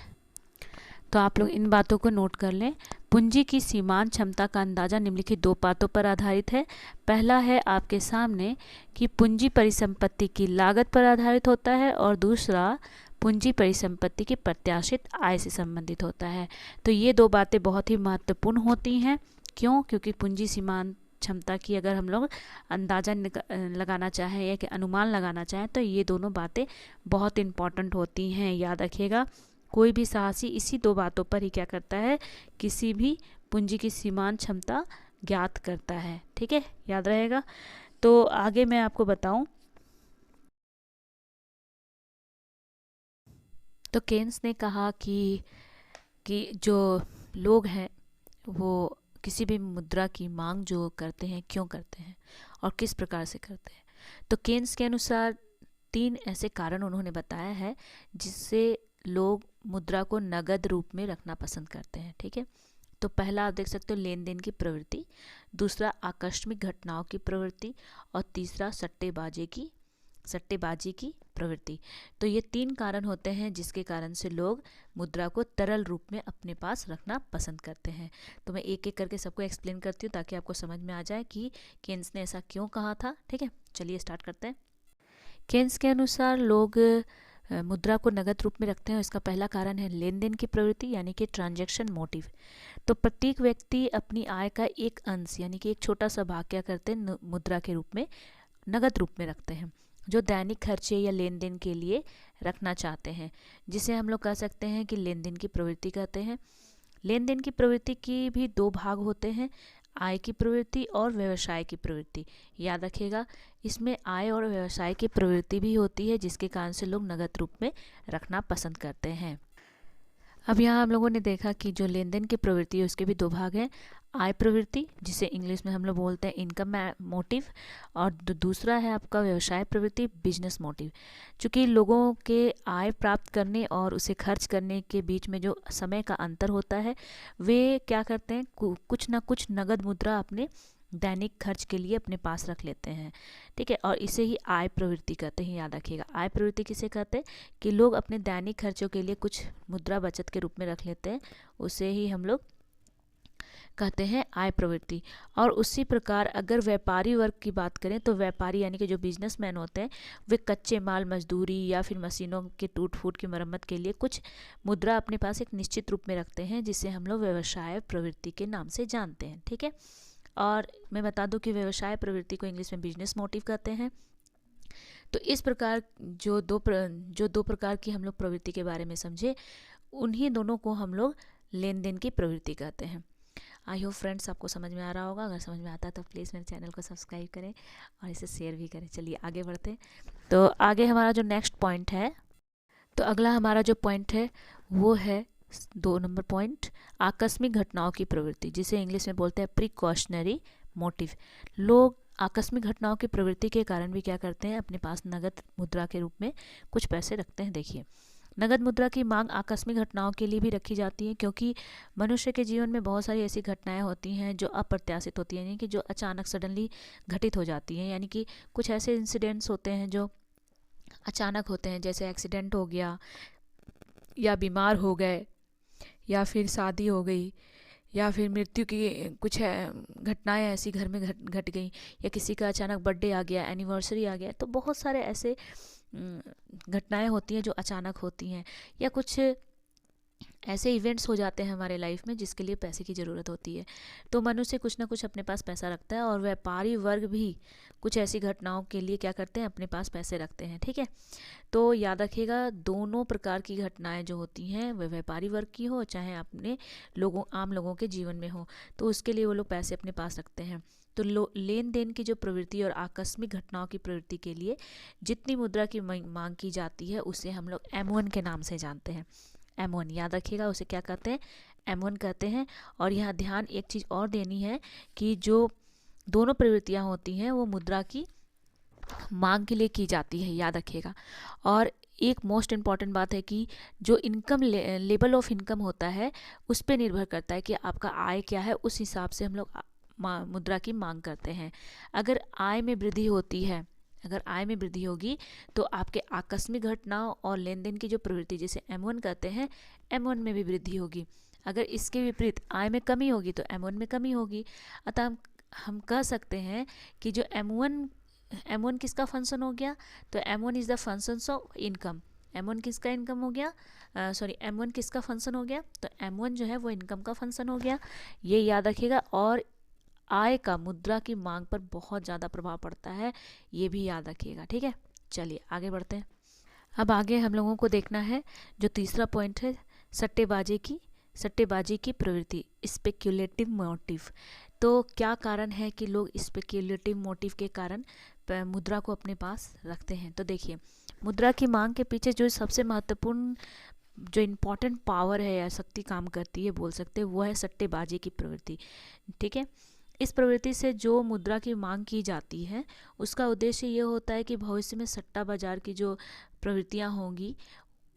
तो आप लोग इन बातों को नोट कर लें। पूंजी की सीमांत क्षमता का अंदाजा निम्नलिखित दो बातों पर आधारित है। पहला है आपके सामने कि पूंजी परिसंपत्ति की लागत पर आधारित होता है, और दूसरा पूंजी परिसंपत्ति की प्रत्याशित आय से संबंधित होता है। तो ये दो बातें बहुत ही महत्वपूर्ण होती हैं। क्यों? क्योंकि पूंजी सीमांत क्षमता की अगर हम लोग अंदाजा लगाना चाहें या कि अनुमान लगाना चाहें तो ये दोनों बातें बहुत इम्पॉर्टेंट होती हैं। याद रखिएगा, कोई भी साहसी इसी दो बातों पर ही क्या करता है, किसी भी पूंजी की सीमांत क्षमता ज्ञात करता है। ठीक है, याद रहेगा। तो आगे मैं आपको बताऊं तो केन्स ने कहा कि जो लोग हैं वो किसी भी मुद्रा की मांग जो करते हैं, क्यों करते हैं और किस प्रकार से करते हैं। तो केन्स के अनुसार 3 ऐसे कारण उन्होंने बताया है जिससे लोग मुद्रा को नगद रूप में रखना पसंद करते हैं। ठीक है, तो पहला आप देख सकते हो लेन देन की प्रवृत्ति, दूसरा आकस्मिक घटनाओं की प्रवृत्ति, और तीसरा सट्टेबाजी की प्रवृत्ति। तो ये 3 कारण होते हैं जिसके कारण से लोग मुद्रा को तरल रूप में अपने पास रखना पसंद करते हैं। तो मैं एक एक करके सबको एक्सप्लेन करती हूँ ताकि आपको समझ में आ जाए कि केन्स ने ऐसा क्यों कहा था। ठीक है, चलिए स्टार्ट करते हैं। केन्स के अनुसार लोग मुद्रा को नगद रूप में रखते हैं। इसका पहला कारण है लेन देन की प्रवृत्ति, यानी कि ट्रांजैक्शन मोटिव। तो प्रत्येक व्यक्ति अपनी आय का एक अंश यानी कि एक छोटा सा भाग क्या करते हैं, मुद्रा के रूप में नगद रूप में रखते हैं, जो दैनिक खर्चे या लेन देन के लिए रखना चाहते हैं, जिसे हम लोग कह सकते हैं कि लेन देन की प्रवृत्ति कहते हैं। लेन देन की प्रवृत्ति की भी 2 भाग होते हैं, आय की प्रवृत्ति और व्यवसाय की प्रवृत्ति। याद रखिएगा, इसमें आय और व्यवसाय की प्रवृत्ति भी होती है जिसके कारण से लोग नगद रूप में रखना पसंद करते हैं। अब यहाँ हम लोगों ने देखा कि जो लेन देन की प्रवृत्ति है उसके भी 2 भाग हैं, आय प्रवृत्ति जिसे इंग्लिश में हम लोग बोलते हैं इनकम मोटिव, और दूसरा है आपका व्यवसाय प्रवृत्ति, बिजनेस मोटिव। चूँकि लोगों के आय प्राप्त करने और उसे खर्च करने के बीच में जो समय का अंतर होता है, वे क्या करते हैं, कुछ ना कुछ नगद मुद्रा अपने दैनिक खर्च के लिए अपने पास रख लेते हैं। ठीक है, और इसे ही आय प्रवृत्ति कहते हैं। याद रखिएगा, आय प्रवृत्ति किसे कहते हैं कि लोग अपने दैनिक खर्चों के लिए कुछ मुद्रा बचत के रूप में रख लेते हैं, उसे ही हम लोग कहते हैं आय प्रवृत्ति। और उसी प्रकार अगर व्यापारी वर्ग की बात करें तो व्यापारी यानी कि जो बिजनेसमैन होते हैं वे कच्चे माल, मजदूरी या फिर मशीनों के टूट फूट की मरम्मत के लिए कुछ मुद्रा अपने पास एक निश्चित रूप में रखते हैं, जिसे हम लोग व्यवसाय प्रवृत्ति के नाम से जानते हैं। ठीक है, और मैं बता दूं कि व्यवसाय प्रवृत्ति को इंग्लिश में बिजनेस मोटिव कहते हैं। तो इस प्रकार जो दो प्रकार की हम लोग प्रवृत्ति के बारे में समझे, उन्हीं दोनों को हम लोग लेन देन की प्रवृत्ति कहते हैं। आई होप फ्रेंड्स आपको समझ में आ रहा होगा। अगर समझ में आता है तो प्लीज़ मेरे चैनल को सब्सक्राइब करें और इसे शेयर भी करें। चलिए आगे बढ़ते हैं। तो आगे हमारा जो नेक्स्ट पॉइंट है, तो अगला हमारा जो पॉइंट है वो है 2 नंबर पॉइंट, आकस्मिक घटनाओं की प्रवृत्ति, जिसे इंग्लिश में बोलते हैं प्रिकॉशनरी मोटिव। लोग आकस्मिक घटनाओं की प्रवृत्ति के कारण भी क्या करते हैं, अपने पास नगद मुद्रा के रूप में कुछ पैसे रखते हैं। देखिए, नगद मुद्रा की मांग आकस्मिक घटनाओं के लिए भी रखी जाती है, क्योंकि मनुष्य के जीवन में बहुत सारी ऐसी घटनाएं होती हैं जो अप्रत्याशित होती हैं, यानी कि जो अचानक सडनली घटित हो जाती हैं। यानी कि कुछ ऐसे इंसिडेंट्स होते हैं जो अचानक होते हैं, जैसे एक्सीडेंट हो गया, या बीमार हो गए, या फिर शादी हो गई, या फिर मृत्यु की कुछ घटनाएं ऐसी घर में घट गई, या किसी का अचानक बर्थडे आ गया, एनिवर्सरी आ गया। तो बहुत सारे ऐसे घटनाएं होती हैं जो अचानक होती हैं, या कुछ ऐसे इवेंट्स हो जाते हैं हमारे लाइफ में जिसके लिए पैसे की ज़रूरत होती है। तो मनुष्य कुछ ना कुछ अपने पास पैसा रखता है, और व्यापारी वर्ग भी कुछ ऐसी घटनाओं के लिए क्या करते हैं, अपने पास पैसे रखते हैं। ठीक है, तो याद रखिएगा, दोनों प्रकार की घटनाएं जो होती हैं वह व्यापारी वर्ग की हो चाहे अपने आम लोगों के जीवन में हो, तो उसके लिए वो लोग पैसे अपने पास रखते हैं। तो लेन देन की जो प्रवृत्ति और आकस्मिक घटनाओं की प्रवृत्ति के लिए जितनी मुद्रा की मांग की जाती है उसे हम लोग M1 के नाम से जानते हैं। M1 याद रखिएगा, उसे क्या कहते हैं, M1 कहते हैं। और यहाँ ध्यान एक चीज़ और देनी है कि जो दोनों प्रवृत्तियाँ होती हैं वो मुद्रा की मांग के लिए की जाती है, याद रखिएगा। और एक मोस्ट इम्पॉर्टेंट बात है कि जो इनकम लेवल ऑफ इनकम होता है उस पर निर्भर करता है कि आपका आय क्या है, उस हिसाब से हम लोग मुद्रा की मांग करते हैं। अगर आय में वृद्धि होती है, अगर आय में वृद्धि होगी तो आपके आकस्मिक घटनाओं और लेन देन की जो प्रवृत्ति जिसे M1 कहते हैं, M1 में भी वृद्धि होगी। अगर इसके विपरीत आय में कमी होगी तो M1 में कमी होगी। अतः हम कह सकते हैं कि जो M1 किसका फंक्शन हो गया, तो M1 is the function of income. M1 किसका इनकम हो गया, M1 किसका फंक्शन हो गया, तो M1 जो है वो इनकम का फंक्शन हो गया, ये याद रखिएगा। और आय का मुद्रा की मांग पर बहुत ज़्यादा प्रभाव पड़ता है, ये भी याद रखिएगा। ठीक है, चलिए आगे बढ़ते हैं। अब आगे हम लोगों को देखना है जो तीसरा पॉइंट है, सट्टेबाजी की प्रवृत्ति, स्पेक्युलेटिव मोटिव। तो क्या कारण है कि लोग स्पेक्युलेटिव मोटिव के कारण मुद्रा को अपने पास रखते हैं। तो देखिए, मुद्रा की मांग के पीछे जो सबसे महत्वपूर्ण जो इम्पोर्टेंट पावर है या शक्ति काम करती है बोल सकते हैं, वो है सट्टेबाजी की प्रवृत्ति। ठीक है, इस प्रवृत्ति से जो मुद्रा की मांग की जाती है उसका उद्देश्य ये होता है कि भविष्य में सट्टा बाजार की जो प्रवृत्तियां होंगी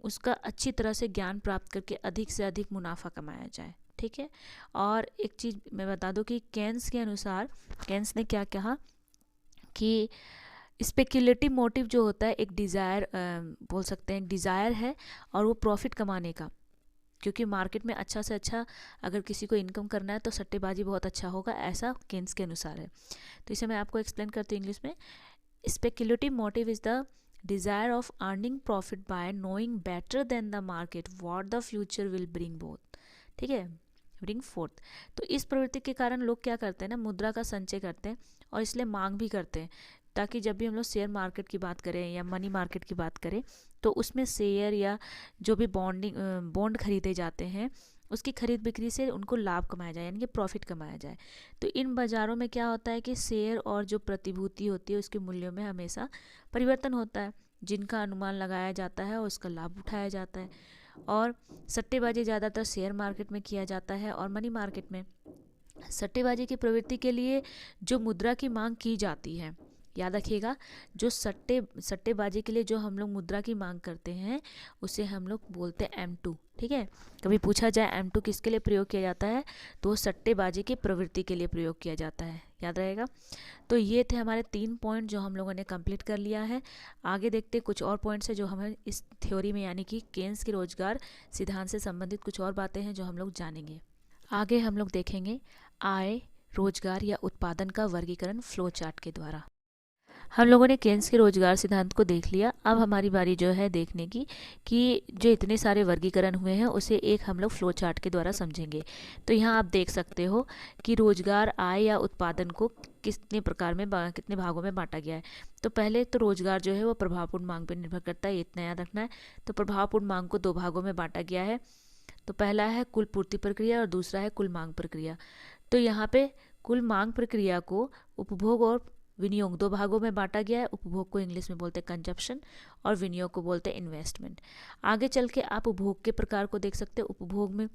उसका अच्छी तरह से ज्ञान प्राप्त करके अधिक से अधिक मुनाफा कमाया जाए। ठीक है, और एक चीज़ मैं बता दूं कि केन्स के अनुसार, केन्स ने क्या कहा कि स्पेक्युलेटिव मोटिव जो होता है एक डिज़ायर बोल सकते हैं, एक डिज़ायर है और वो प्रॉफिट कमाने का, क्योंकि मार्केट में अच्छा से अच्छा अगर किसी को इनकम करना है तो सट्टेबाजी बहुत अच्छा होगा, ऐसा केन्स के अनुसार है। तो इसे मैं आपको एक्सप्लेन करती हूँ इंग्लिश में। Speculative motive is the desire of earning profit by knowing better than the market what the future will bring both. ठीक है, ब्रिंग फोर्थ। तो इस प्रवृत्ति के कारण लोग क्या करते हैं ना, मुद्रा का संचय करते हैं और इसलिए मांग भी करते हैं, ताकि जब भी हम लोग शेयर मार्केट की बात करें या मनी मार्केट की बात करें तो उसमें शेयर या जो भी बॉन्ड खरीदे जाते हैं उसकी खरीद बिक्री से उनको लाभ कमाया जाए, यानी कि प्रॉफिट कमाया जाए। तो इन बाज़ारों में क्या होता है कि शेयर और जो प्रतिभूति होती है उसके मूल्यों में हमेशा परिवर्तन होता है, जिनका अनुमान लगाया जाता है और उसका लाभ उठाया जाता है। और सट्टेबाजी ज़्यादातर शेयर मार्केट में किया जाता है और मनी मार्केट में। सट्टेबाजी की प्रवृत्ति के लिए जो मुद्रा की मांग की जाती है, याद रखिएगा, जो सट्टेबाजी के लिए जो हम लोग मुद्रा की मांग करते हैं उसे हम लोग बोलते हैं M2। ठीक है, कभी पूछा जाए M2 किसके लिए प्रयोग किया जाता है, तो सट्टेबाजी की प्रवृत्ति के लिए प्रयोग किया जाता है, याद रहेगा। तो ये थे हमारे 3 पॉइंट जो हम लोगों ने कंप्लीट कर लिया है। आगे देखते कुछ और पॉइंट्स है जो हमें इस थ्योरी में, यानी कि केन्स के रोजगार सिद्धांत से संबंधित कुछ और बातें हैं जो हम लोग जानेंगे। आगे हम लोग देखेंगे आय, रोजगार या उत्पादन का वर्गीकरण फ्लो चार्ट के द्वारा। हम लोगों ने केन्स के रोजगार सिद्धांत को देख लिया। अब हमारी बारी जो है देखने की कि जो इतने सारे वर्गीकरण हुए हैं उसे एक हम लोग फ्लो चार्ट के द्वारा समझेंगे। तो यहाँ आप देख सकते हो कि रोजगार, आय या उत्पादन को कितने प्रकार में कितने भागों में बांटा गया है। तो पहले तो रोजगार जो है वो प्रभावपूर्ण मांग पर निर्भर करता है, इतना याद रखना है। तो प्रभावपूर्ण मांग को 2 भागों में बांटा गया है। तो पहला है कुल पूर्ति प्रक्रिया और दूसरा है कुल मांग प्रक्रिया। तो यहाँ पे कुल मांग प्रक्रिया को उपभोग और विनियोग 2 भागों में बांटा गया है। उपभोग को इंग्लिश में बोलते हैं कंजप्शन और विनियोग को बोलते हैं इन्वेस्टमेंट। आगे चल के आप उपभोग के प्रकार को देख सकते हैं। उपभोग में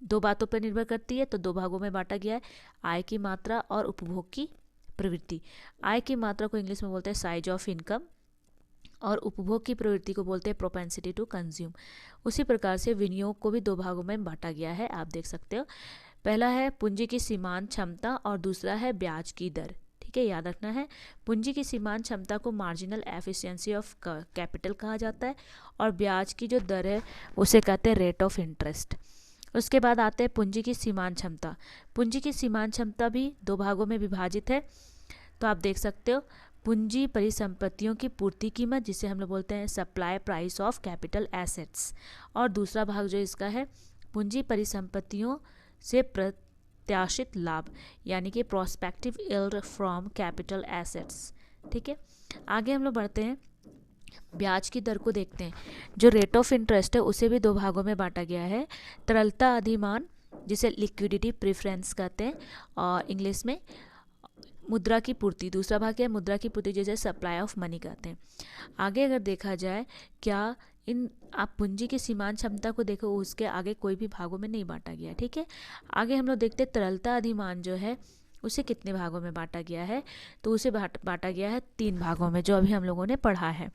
2 बातों पर निर्भर करती है, तो 2 भागों में बांटा गया है, आय की मात्रा और उपभोग की प्रवृत्ति। आय की मात्रा को इंग्लिश में बोलते हैं साइज ऑफ इनकम और उपभोग की प्रवृत्ति को बोलते हैं प्रोपेंसिटी टू कंज्यूम। उसी प्रकार से विनियोग को भी 2 भागों में बांटा गया है, आप देख सकते हो। पहला है पूंजी की सीमांत क्षमता और दूसरा है ब्याज की दर। ठीक है, याद रखना है, पूंजी की सीमांत क्षमता को मार्जिनल एफिशिएंसी ऑफ कैपिटल कहा जाता है और ब्याज की जो दर है उसे कहते हैं रेट ऑफ इंटरेस्ट। उसके बाद आते हैं पूंजी की सीमांत क्षमता। पूंजी की सीमांत क्षमता भी 2 भागों में विभाजित है। तो आप देख सकते हो, पूंजी परिसंपत्तियों की पूर्ति कीमत जिसे हम लोग बोलते हैं supply price of capital assets, और दूसरा भाग जो इसका है पूंजी परिसंपत्तियों से प्रत्याशित लाभ, यानी कि prospective yield from capital assets. ठीक है, आगे हम लोग बढ़ते हैं, ब्याज की दर को देखते हैं। जो रेट ऑफ इंटरेस्ट है उसे भी 2 भागों में बांटा गया है। तरलता अधिमान जिसे लिक्विडिटी प्रेफरेंस कहते हैं और इंग्लिश में मुद्रा की पूर्ति, दूसरा भाग है मुद्रा की पूर्ति जिसे सप्लाई ऑफ मनी कहते हैं। आगे अगर देखा जाए, क्या इन आप पूंजी की सीमांत क्षमता को देखो, उसके आगे कोई भी भागों में नहीं बांटा गया। ठीक है, आगे हम लोग देखते हैं तरलता अधिमान जो है उसे कितने भागों में बांटा गया है। तो उसे बांटा गया है 3 भागों में, जो अभी हम लोगों ने पढ़ा है।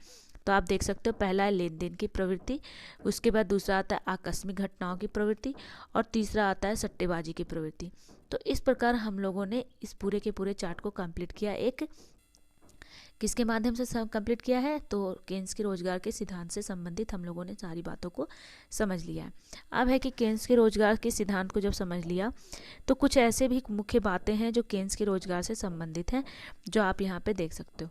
तो आप देख सकते हो, पहला है लेन देन की प्रवृत्ति, उसके बाद दूसरा आता है आकस्मिक घटनाओं की प्रवृत्ति और तीसरा आता है सट्टेबाजी की प्रवृत्ति। तो इस प्रकार हम लोगों ने इस पूरे के पूरे चार्ट को कंप्लीट किया एक किसके माध्यम से कंप्लीट किया है? तो केन्स के रोजगार के सिद्धांत से संबंधित हम लोगों ने सारी बातों को समझ लिया है। अब है कि केन्स के रोजगार के सिद्धांत को जब समझ लिया तो कुछ ऐसे भी मुख्य बातें हैं जो केन्स के रोजगार से संबंधित हैं, जो आप यहाँ पे देख सकते हो।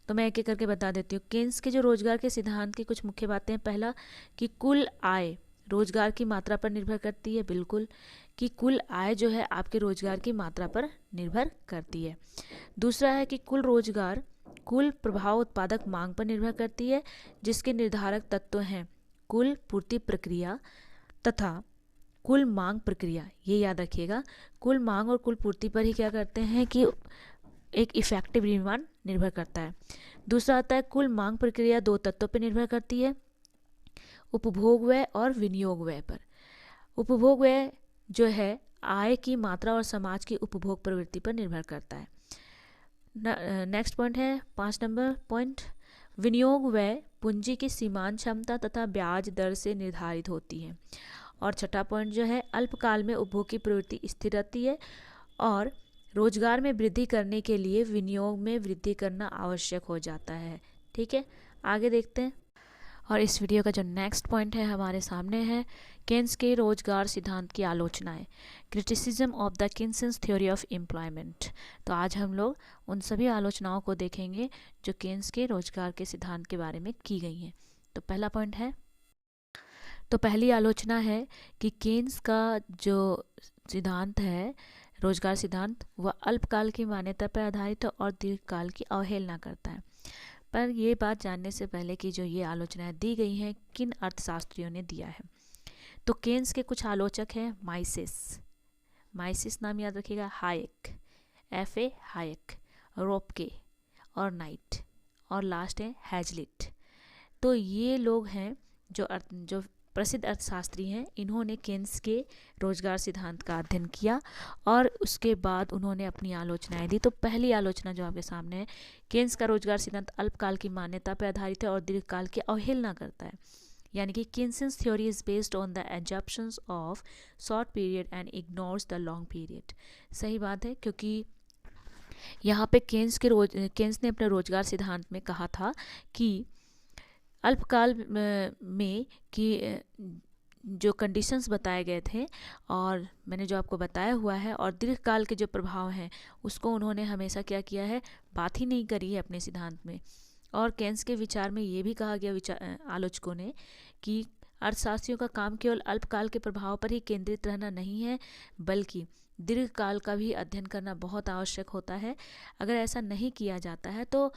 तो मैं एक एक करके बता देती हूँ। केन्स के जो रोजगार के सिद्धांत की कुछ मुख्य बातें हैं। पहला कि कुल आय रोजगार की मात्रा पर निर्भर करती है, बिल्कुल, कि कुल आय जो है आपके रोजगार की मात्रा पर निर्भर करती है। दूसरा है कि कुल रोजगार कुल प्रभाव उत्पादक मांग पर निर्भर करती है, जिसके निर्धारक तत्व हैं कुल पूर्ति प्रक्रिया तथा कुल मांग प्रक्रिया। ये याद रखिएगा, कुल मांग और कुल पूर्ति पर ही क्या करते हैं कि एक इफेक्टिव डिमांड निर्भर करता है। दूसरा आता है कुल मांग प्रक्रिया दो तत्वों पर निर्भर करती है, उपभोग व्यय और विनियोग व्यय पर। उपभोग व्यय जो है आय की मात्रा और समाज की उपभोग प्रवृत्ति पर निर्भर करता है। नेक्स्ट पॉइंट है 5 नंबर पॉइंट, विनियोग व्यय पूंजी की सीमांत क्षमता तथा ब्याज दर से निर्धारित होती है। और छठा पॉइंट जो है अल्पकाल में उपभोग की प्रवृत्ति स्थिर रहती है और रोजगार में वृद्धि करने के लिए विनियोग में वृद्धि करना आवश्यक हो जाता है। ठीक है, आगे देखते हैं। और इस वीडियो का जो नेक्स्ट पॉइंट है हमारे सामने है केन्स के रोजगार सिद्धांत की आलोचनाएं, criticism of the Keynes theory of employment. तो आज हम लोग उन सभी आलोचनाओं को देखेंगे जो केन्स के रोजगार के सिद्धांत के बारे में की गई हैं। तो पहला पॉइंट है, तो पहली आलोचना है कि केन्स का जो सिद्धांत है रोजगार सिद्धांत वह अल्पकाल की मान्यता पर आधारित है और दीर्घकाल की अवहेलना करता है। पर ये बात जानने से पहले कि जो ये आलोचनाएं दी गई हैं किन अर्थशास्त्रियों ने दिया है, तो केन्स के कुछ आलोचक हैं माइसिस नाम याद रखिएगा, हायक, F.A. हायक, रोपके और नाइट, और लास्ट है हैजलिट। तो ये लोग हैं जो प्रसिद्ध अर्थशास्त्री हैं। इन्होंने केन्स के रोजगार सिद्धांत का अध्ययन किया और उसके बाद उन्होंने अपनी आलोचनाएं दी। तो पहली आलोचना जो आपके सामने है, केन्स का रोजगार सिद्धांत अल्पकाल की मान्यता पर आधारित है और दीर्घकाल की अवहेलना करता है। यानी कि Keynes theory is based on the assumptions of short period and ignores the long period. सही बात है, क्योंकि यहाँ पे केन्स ने अपने रोजगार सिद्धांत में कहा था कि अल्पकाल में कि जो कंडीशंस बताए गए थे और मैंने जो आपको बताया हुआ है और दीर्घकाल के जो प्रभाव हैं उसको उन्होंने हमेशा क्या किया है, बात ही नहीं करी है अपने सिद्धांत में। और केन्स के विचार में ये भी कहा गया आलोचकों ने कि अर्थशास्त्रियों का काम केवल अल्पकाल के प्रभाव पर ही केंद्रित रहना नहीं है, बल्कि दीर्घकाल का भी अध्ययन करना बहुत आवश्यक होता है। अगर ऐसा नहीं किया जाता है तो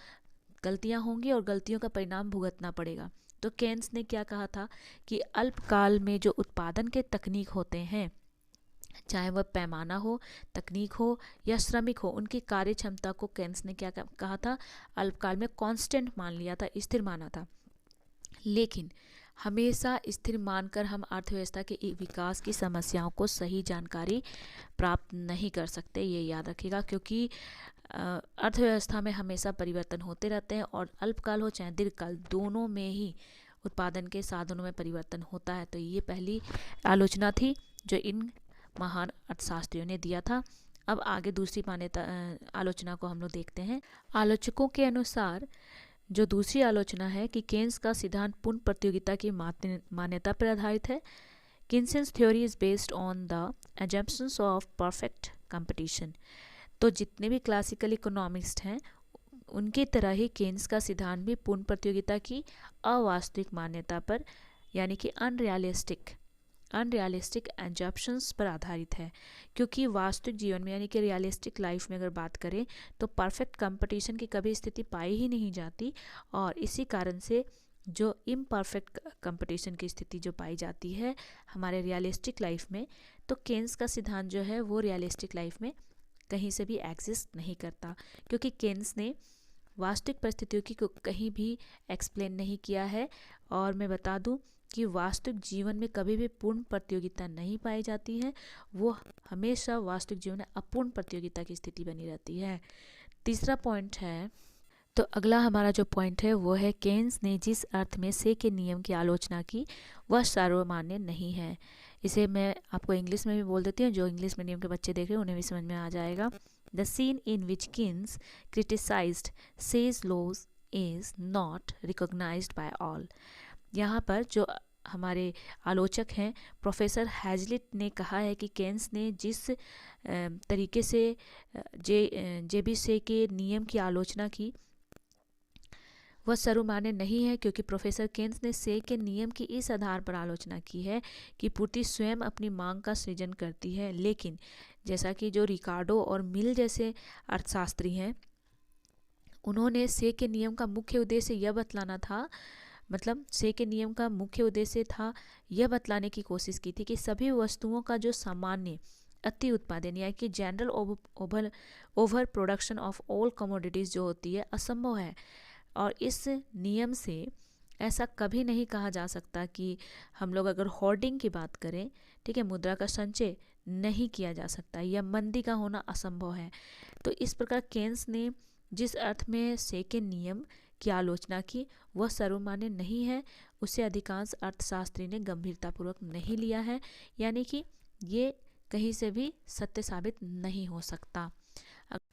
गलतियां होंगी और गलतियों का परिणाम भुगतना पड़ेगा। तो केन्स ने क्या कहा था कि अल्पकाल में जो उत्पादन के तकनीक होते हैं, चाहे वह पैमाना हो, तकनीक हो या श्रमिक हो, उनकी कार्य क्षमता को केन्स ने क्या कहा था, अल्पकाल में कांस्टेंट मान लिया था, स्थिर माना था। लेकिन हमेशा स्थिर मानकर हम अर्थव्यवस्था के विकास की समस्याओं को सही जानकारी प्राप्त नहीं कर सकते, ये याद रखिएगा, क्योंकि अर्थव्यवस्था में हमेशा परिवर्तन होते रहते हैं और अल्पकाल हो चाहे दीर्घकाल, दोनों में ही उत्पादन के साधनों में परिवर्तन होता है। तो ये पहली आलोचना थी जो इन महान अर्थशास्त्रियों ने दिया था। अब आगे दूसरी आलोचना को हम लोग देखते हैं। आलोचकों के अनुसार जो दूसरी आलोचना है कि केन्स का सिद्धांत पूर्ण प्रतियोगिता की मान्यता पर आधारित है। Keynes theory is based on the assumptions of perfect competition. तो जितने भी क्लासिकल इकोनॉमिस्ट हैं उनकी तरह ही केन्स का सिद्धांत भी पूर्ण प्रतियोगिता की अवास्तविक मान्यता पर यानी कि अनरियलिस्टिक एजम्पशंस पर आधारित है। क्योंकि वास्तविक जीवन में यानी कि रियलिस्टिक लाइफ में अगर बात करें तो परफेक्ट कंपटीशन की कभी स्थिति पाई ही नहीं जाती और इसी कारण से जो इम्परफेक्ट कंपटीशन की स्थिति जो पाई जाती है हमारे रियलिस्टिक लाइफ में, तो केन्स का सिद्धांत जो है वो रियलिस्टिक लाइफ में कहीं से भी एग्जिस्ट नहीं करता, क्योंकि केन्स ने वास्तविक परिस्थितियों की कहीं भी एक्सप्लेन नहीं किया है। और मैं बता दूं कि वास्तविक जीवन में कभी भी पूर्ण प्रतियोगिता नहीं पाई जाती है, वो हमेशा वास्तविक जीवन में अपूर्ण प्रतियोगिता की स्थिति बनी रहती है। तीसरा पॉइंट है, तो अगला हमारा जो पॉइंट है वो है केन्स ने जिस अर्थ में से के नियम की आलोचना की वह सर्वमान्य नहीं है। इसे मैं आपको इंग्लिश में भी बोल देती हूँ, जो इंग्लिश मीडियम के बच्चे देख रहे हैं उन्हें भी समझ में आ जाएगा। The seen in which Keynes criticized Say's laws is not recognized by all. यहाँ पर जो हमारे आलोचक हैं प्रोफेसर हैजलिट ने कहा है कि केन्स ने जिस तरीके से जेबी से के नियम की आलोचना की वह सर्वमान्य नहीं है, क्योंकि प्रोफेसर केन्स ने से के नियम की इस आधार पर आलोचना की है कि पूर्ति स्वयं अपनी मांग का सृजन करती है। लेकिन जैसा कि जो रिकार्डो और मिल जैसे अर्थशास्त्री हैं, उन्होंने से के नियम का मुख्य उद्देश्य यह बतलाना था, मतलब से के नियम का मुख्य उद्देश्य था यह बतलाने की कोशिश की थी कि सभी वस्तुओं का जो सामान्य अति उत्पादन यानी कि general over production of all commodities जो होती है असंभव है। और इस नियम से ऐसा कभी नहीं कहा जा सकता कि हम लोग अगर होर्डिंग की बात करें, ठीक है, मुद्रा का संचय नहीं किया जा सकता या मंदी का होना असंभव है। तो इस प्रकार केन्स ने जिस अर्थ में से के नियम की आलोचना की वह सर्वमान्य नहीं है, उसे अधिकांश अर्थशास्त्री ने गंभीरतापूर्वक नहीं लिया है, यानी कि ये कहीं से भी सत्य साबित नहीं हो सकता।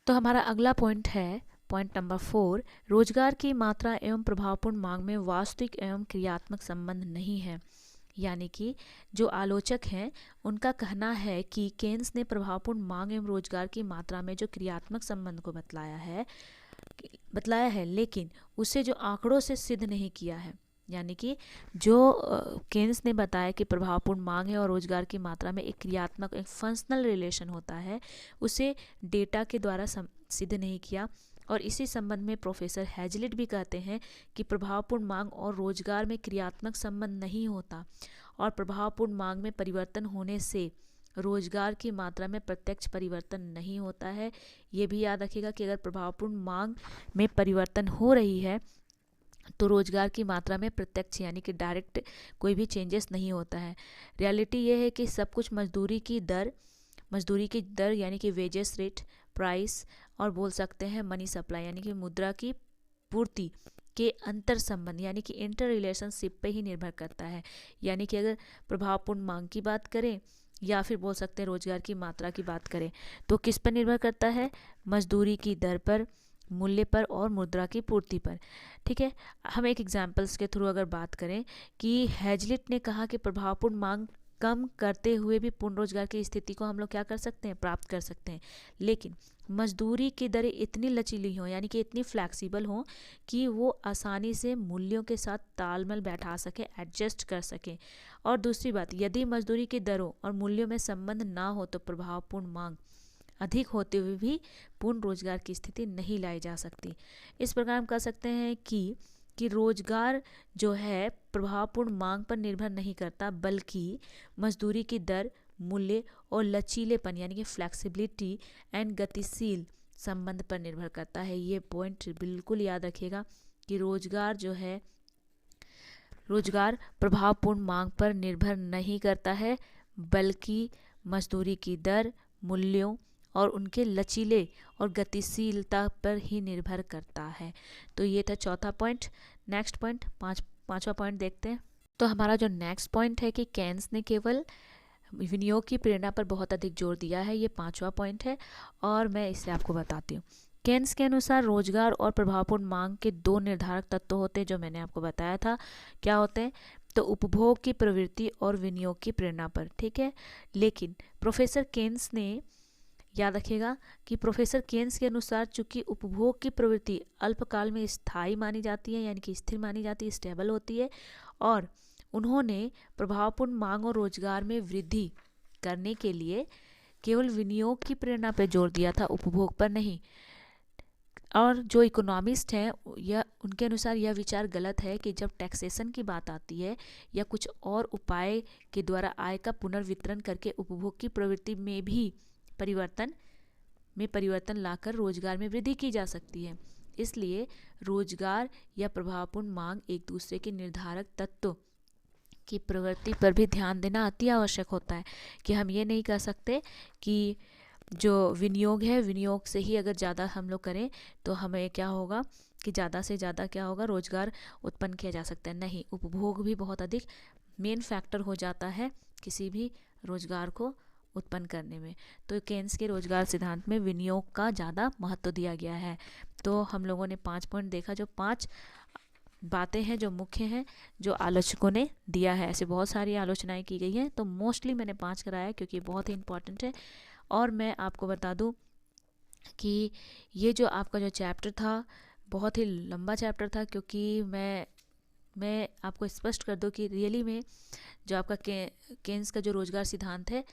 तो हमारा अगला पॉइंट है पॉइंट नंबर 4, रोजगार की मात्रा एवं प्रभावपूर्ण मांग में वास्तविक एवं क्रियात्मक संबंध नहीं है। यानी कि जो आलोचक हैं उनका कहना है कि केन्स ने प्रभावपूर्ण मांग एवं रोजगार की मात्रा में जो क्रियात्मक संबंध को बतलाया है लेकिन उसे जो आंकड़ों से सिद्ध नहीं किया है। यानी कि जो केन्स ने बताया कि प्रभावपूर्ण मांग है और रोजगार की मात्रा में एक क्रियात्मक एक फंक्शनल रिलेशन होता है, उसे डेटा के द्वारा सिद्ध नहीं किया। और इसी संबंध में प्रोफेसर हैजलिट भी कहते हैं कि प्रभावपूर्ण मांग और रोजगार में क्रियात्मक संबंध नहीं होता और प्रभावपूर्ण मांग में परिवर्तन होने से रोजगार की मात्रा में प्रत्यक्ष परिवर्तन नहीं होता है। ये भी याद रखिएगा कि अगर प्रभावपूर्ण मांग में परिवर्तन हो रही है तो रोजगार की मात्रा में प्रत्यक्ष यानी कि डायरेक्ट कोई भी चेंजेस नहीं होता है। रियलिटी ये है कि सब कुछ मजदूरी की दर यानी कि वेजेस रेट, प्राइस और बोल सकते हैं मनी सप्लाई यानी कि मुद्रा की पूर्ति के अंतर संबंध यानी कि इंटर रिलेशनशिप पे ही निर्भर करता है। यानी कि अगर प्रभावपूर्ण मांग की बात करें या फिर बोल सकते हैं रोजगार की मात्रा की बात करें तो किस पर निर्भर करता है? मजदूरी की दर पर, मूल्य पर और मुद्रा की पूर्ति पर। ठीक है, हम एक एग्जाम्पल्स के थ्रू अगर बात करें कि हैजलिट ने कहा कि प्रभावपूर्ण मांग कम करते हुए भी पूर्ण रोजगार की स्थिति को हम लोग क्या कर सकते हैं? प्राप्त कर सकते हैं। लेकिन मजदूरी की दरें इतनी लचीली हों यानी कि इतनी फ्लैक्सिबल हों कि वो आसानी से मूल्यों के साथ तालमेल बैठा सके, एडजस्ट कर सके। और दूसरी बात, यदि मजदूरी की दरों और मूल्यों में संबंध ना हो तो प्रभावपूर्ण मांग अधिक होते हुए भी पूर्ण रोजगार की स्थिति नहीं लाई जा सकती। इस प्रकार हम कह सकते हैं कि रोजगार जो है प्रभावपूर्ण मांग पर निर्भर नहीं करता बल्कि मजदूरी की दर, मूल्य और लचीलेपन यानी कि फ्लेक्सिबिलिटी एंड गतिशील संबंध पर निर्भर करता है। ये पॉइंट बिल्कुल याद रखिएगा कि रोजगार प्रभावपूर्ण मांग पर निर्भर नहीं करता है बल्कि मजदूरी की दर, मूल्यों और उनके लचीले और गतिशीलता पर ही निर्भर करता है। तो ये था चौथा पॉइंट। नेक्स्ट पॉइंट, पांचवा पॉइंट देखते हैं। तो हमारा जो नेक्स्ट पॉइंट है कि केन्स ने केवल विनियोग की प्रेरणा पर बहुत अधिक जोर दिया है, ये पांचवा पॉइंट है और मैं इसे आपको बताती हूँ। केन्स के अनुसार रोजगार और प्रभावपूर्ण मांग के दो निर्धारक तत्व होते हैं जो मैंने आपको बताया था। क्या होते हैं? तो उपभोग की प्रवृत्ति और विनियोग की प्रेरणा पर। ठीक है, लेकिन प्रोफेसर केन्स ने याद रखिएगा कि प्रोफेसर केन्स के अनुसार चूंकि उपभोग की प्रवृत्ति अल्पकाल में स्थायी मानी जाती है यानी कि स्थिर मानी जाती है, स्टेबल होती है, और उन्होंने प्रभावपूर्ण मांग और रोजगार में वृद्धि करने के लिए केवल विनियोग की प्रेरणा पर जोर दिया था, उपभोग पर नहीं। और जो इकोनॉमिस्ट हैं उनके अनुसार यह विचार गलत है कि जब टैक्सेशन की बात आती है या कुछ और उपाय के द्वारा आय का पुनर्वितरण करके उपभोग की प्रवृत्ति में भी परिवर्तन लाकर रोजगार में वृद्धि की जा सकती है। इसलिए रोजगार या प्रभावपूर्ण मांग एक दूसरे के निर्धारक तत्व की प्रवृत्ति पर भी ध्यान देना अति आवश्यक होता है कि हम ये नहीं कह सकते कि जो विनियोग है, विनियोग से ही अगर ज़्यादा हम लोग करें तो हमें क्या होगा कि ज़्यादा से ज़्यादा क्या होगा, रोजगार उत्पन्न किया जा सकता है। नहीं, उपभोग भी बहुत अधिक मेन फैक्टर हो जाता है किसी भी रोजगार को उत्पन्न करने में। तो केन्स के रोजगार सिद्धांत में विनियोग का ज़्यादा महत्व दिया गया है। तो हम लोगों ने 5 पॉइंट देखा, जो 5 बातें हैं जो मुख्य हैं जो आलोचकों ने दिया है। ऐसे बहुत सारी आलोचनाएं की गई हैं, तो मोस्टली मैंने 5 कराया क्योंकि बहुत ही इंपॉर्टेंट है। और मैं आपको बता दूं कि ये जो आपका जो चैप्टर था बहुत ही लंबा चैप्टर था, क्योंकि मैं आपको स्पष्ट कर दूं कि रियली में जो आपका केन्स का जो रोजगार सिद्धांत है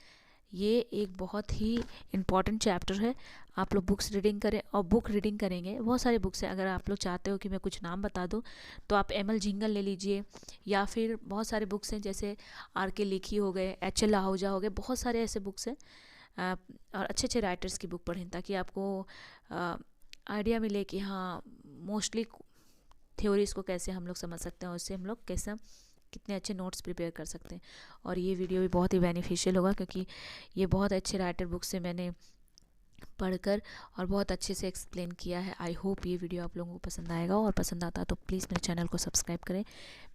ये एक बहुत ही इम्पॉर्टेंट चैप्टर है। आप लोग बुक्स रीडिंग करें, और बुक रीडिंग करेंगे, बहुत सारी बुक्स हैं। अगर आप लोग चाहते हो कि मैं कुछ नाम बता दूं तो आप एम एल झिंगल ले लीजिए, या फिर बहुत सारे बुक्स हैं जैसे आर के लिखी हो गए, एच एल आहूजा हो गए, बहुत सारे ऐसे बुक्स हैं। और अच्छे अच्छे राइटर्स की बुक पढ़ें ताकि आपको आइडिया मिले कि हाँ मोस्टली थ्योरीज को कैसे हम लोग समझ सकते हैं, और उससे हम लोग कैसे कितने अच्छे नोट्स प्रिपेयर कर सकते हैं। और ये वीडियो भी बहुत ही बेनिफिशियल होगा क्योंकि ये बहुत अच्छे राइटर बुक से मैंने पढ़कर और बहुत अच्छे से एक्सप्लेन किया है। आई होप ये वीडियो आप लोगों को पसंद आएगा, और पसंद आता है तो प्लीज़ मेरे चैनल को सब्सक्राइब करें,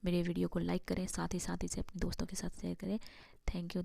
मेरे वीडियो को लाइक करें, साथ ही इसे अपने दोस्तों के साथ शेयर करें। Thank you.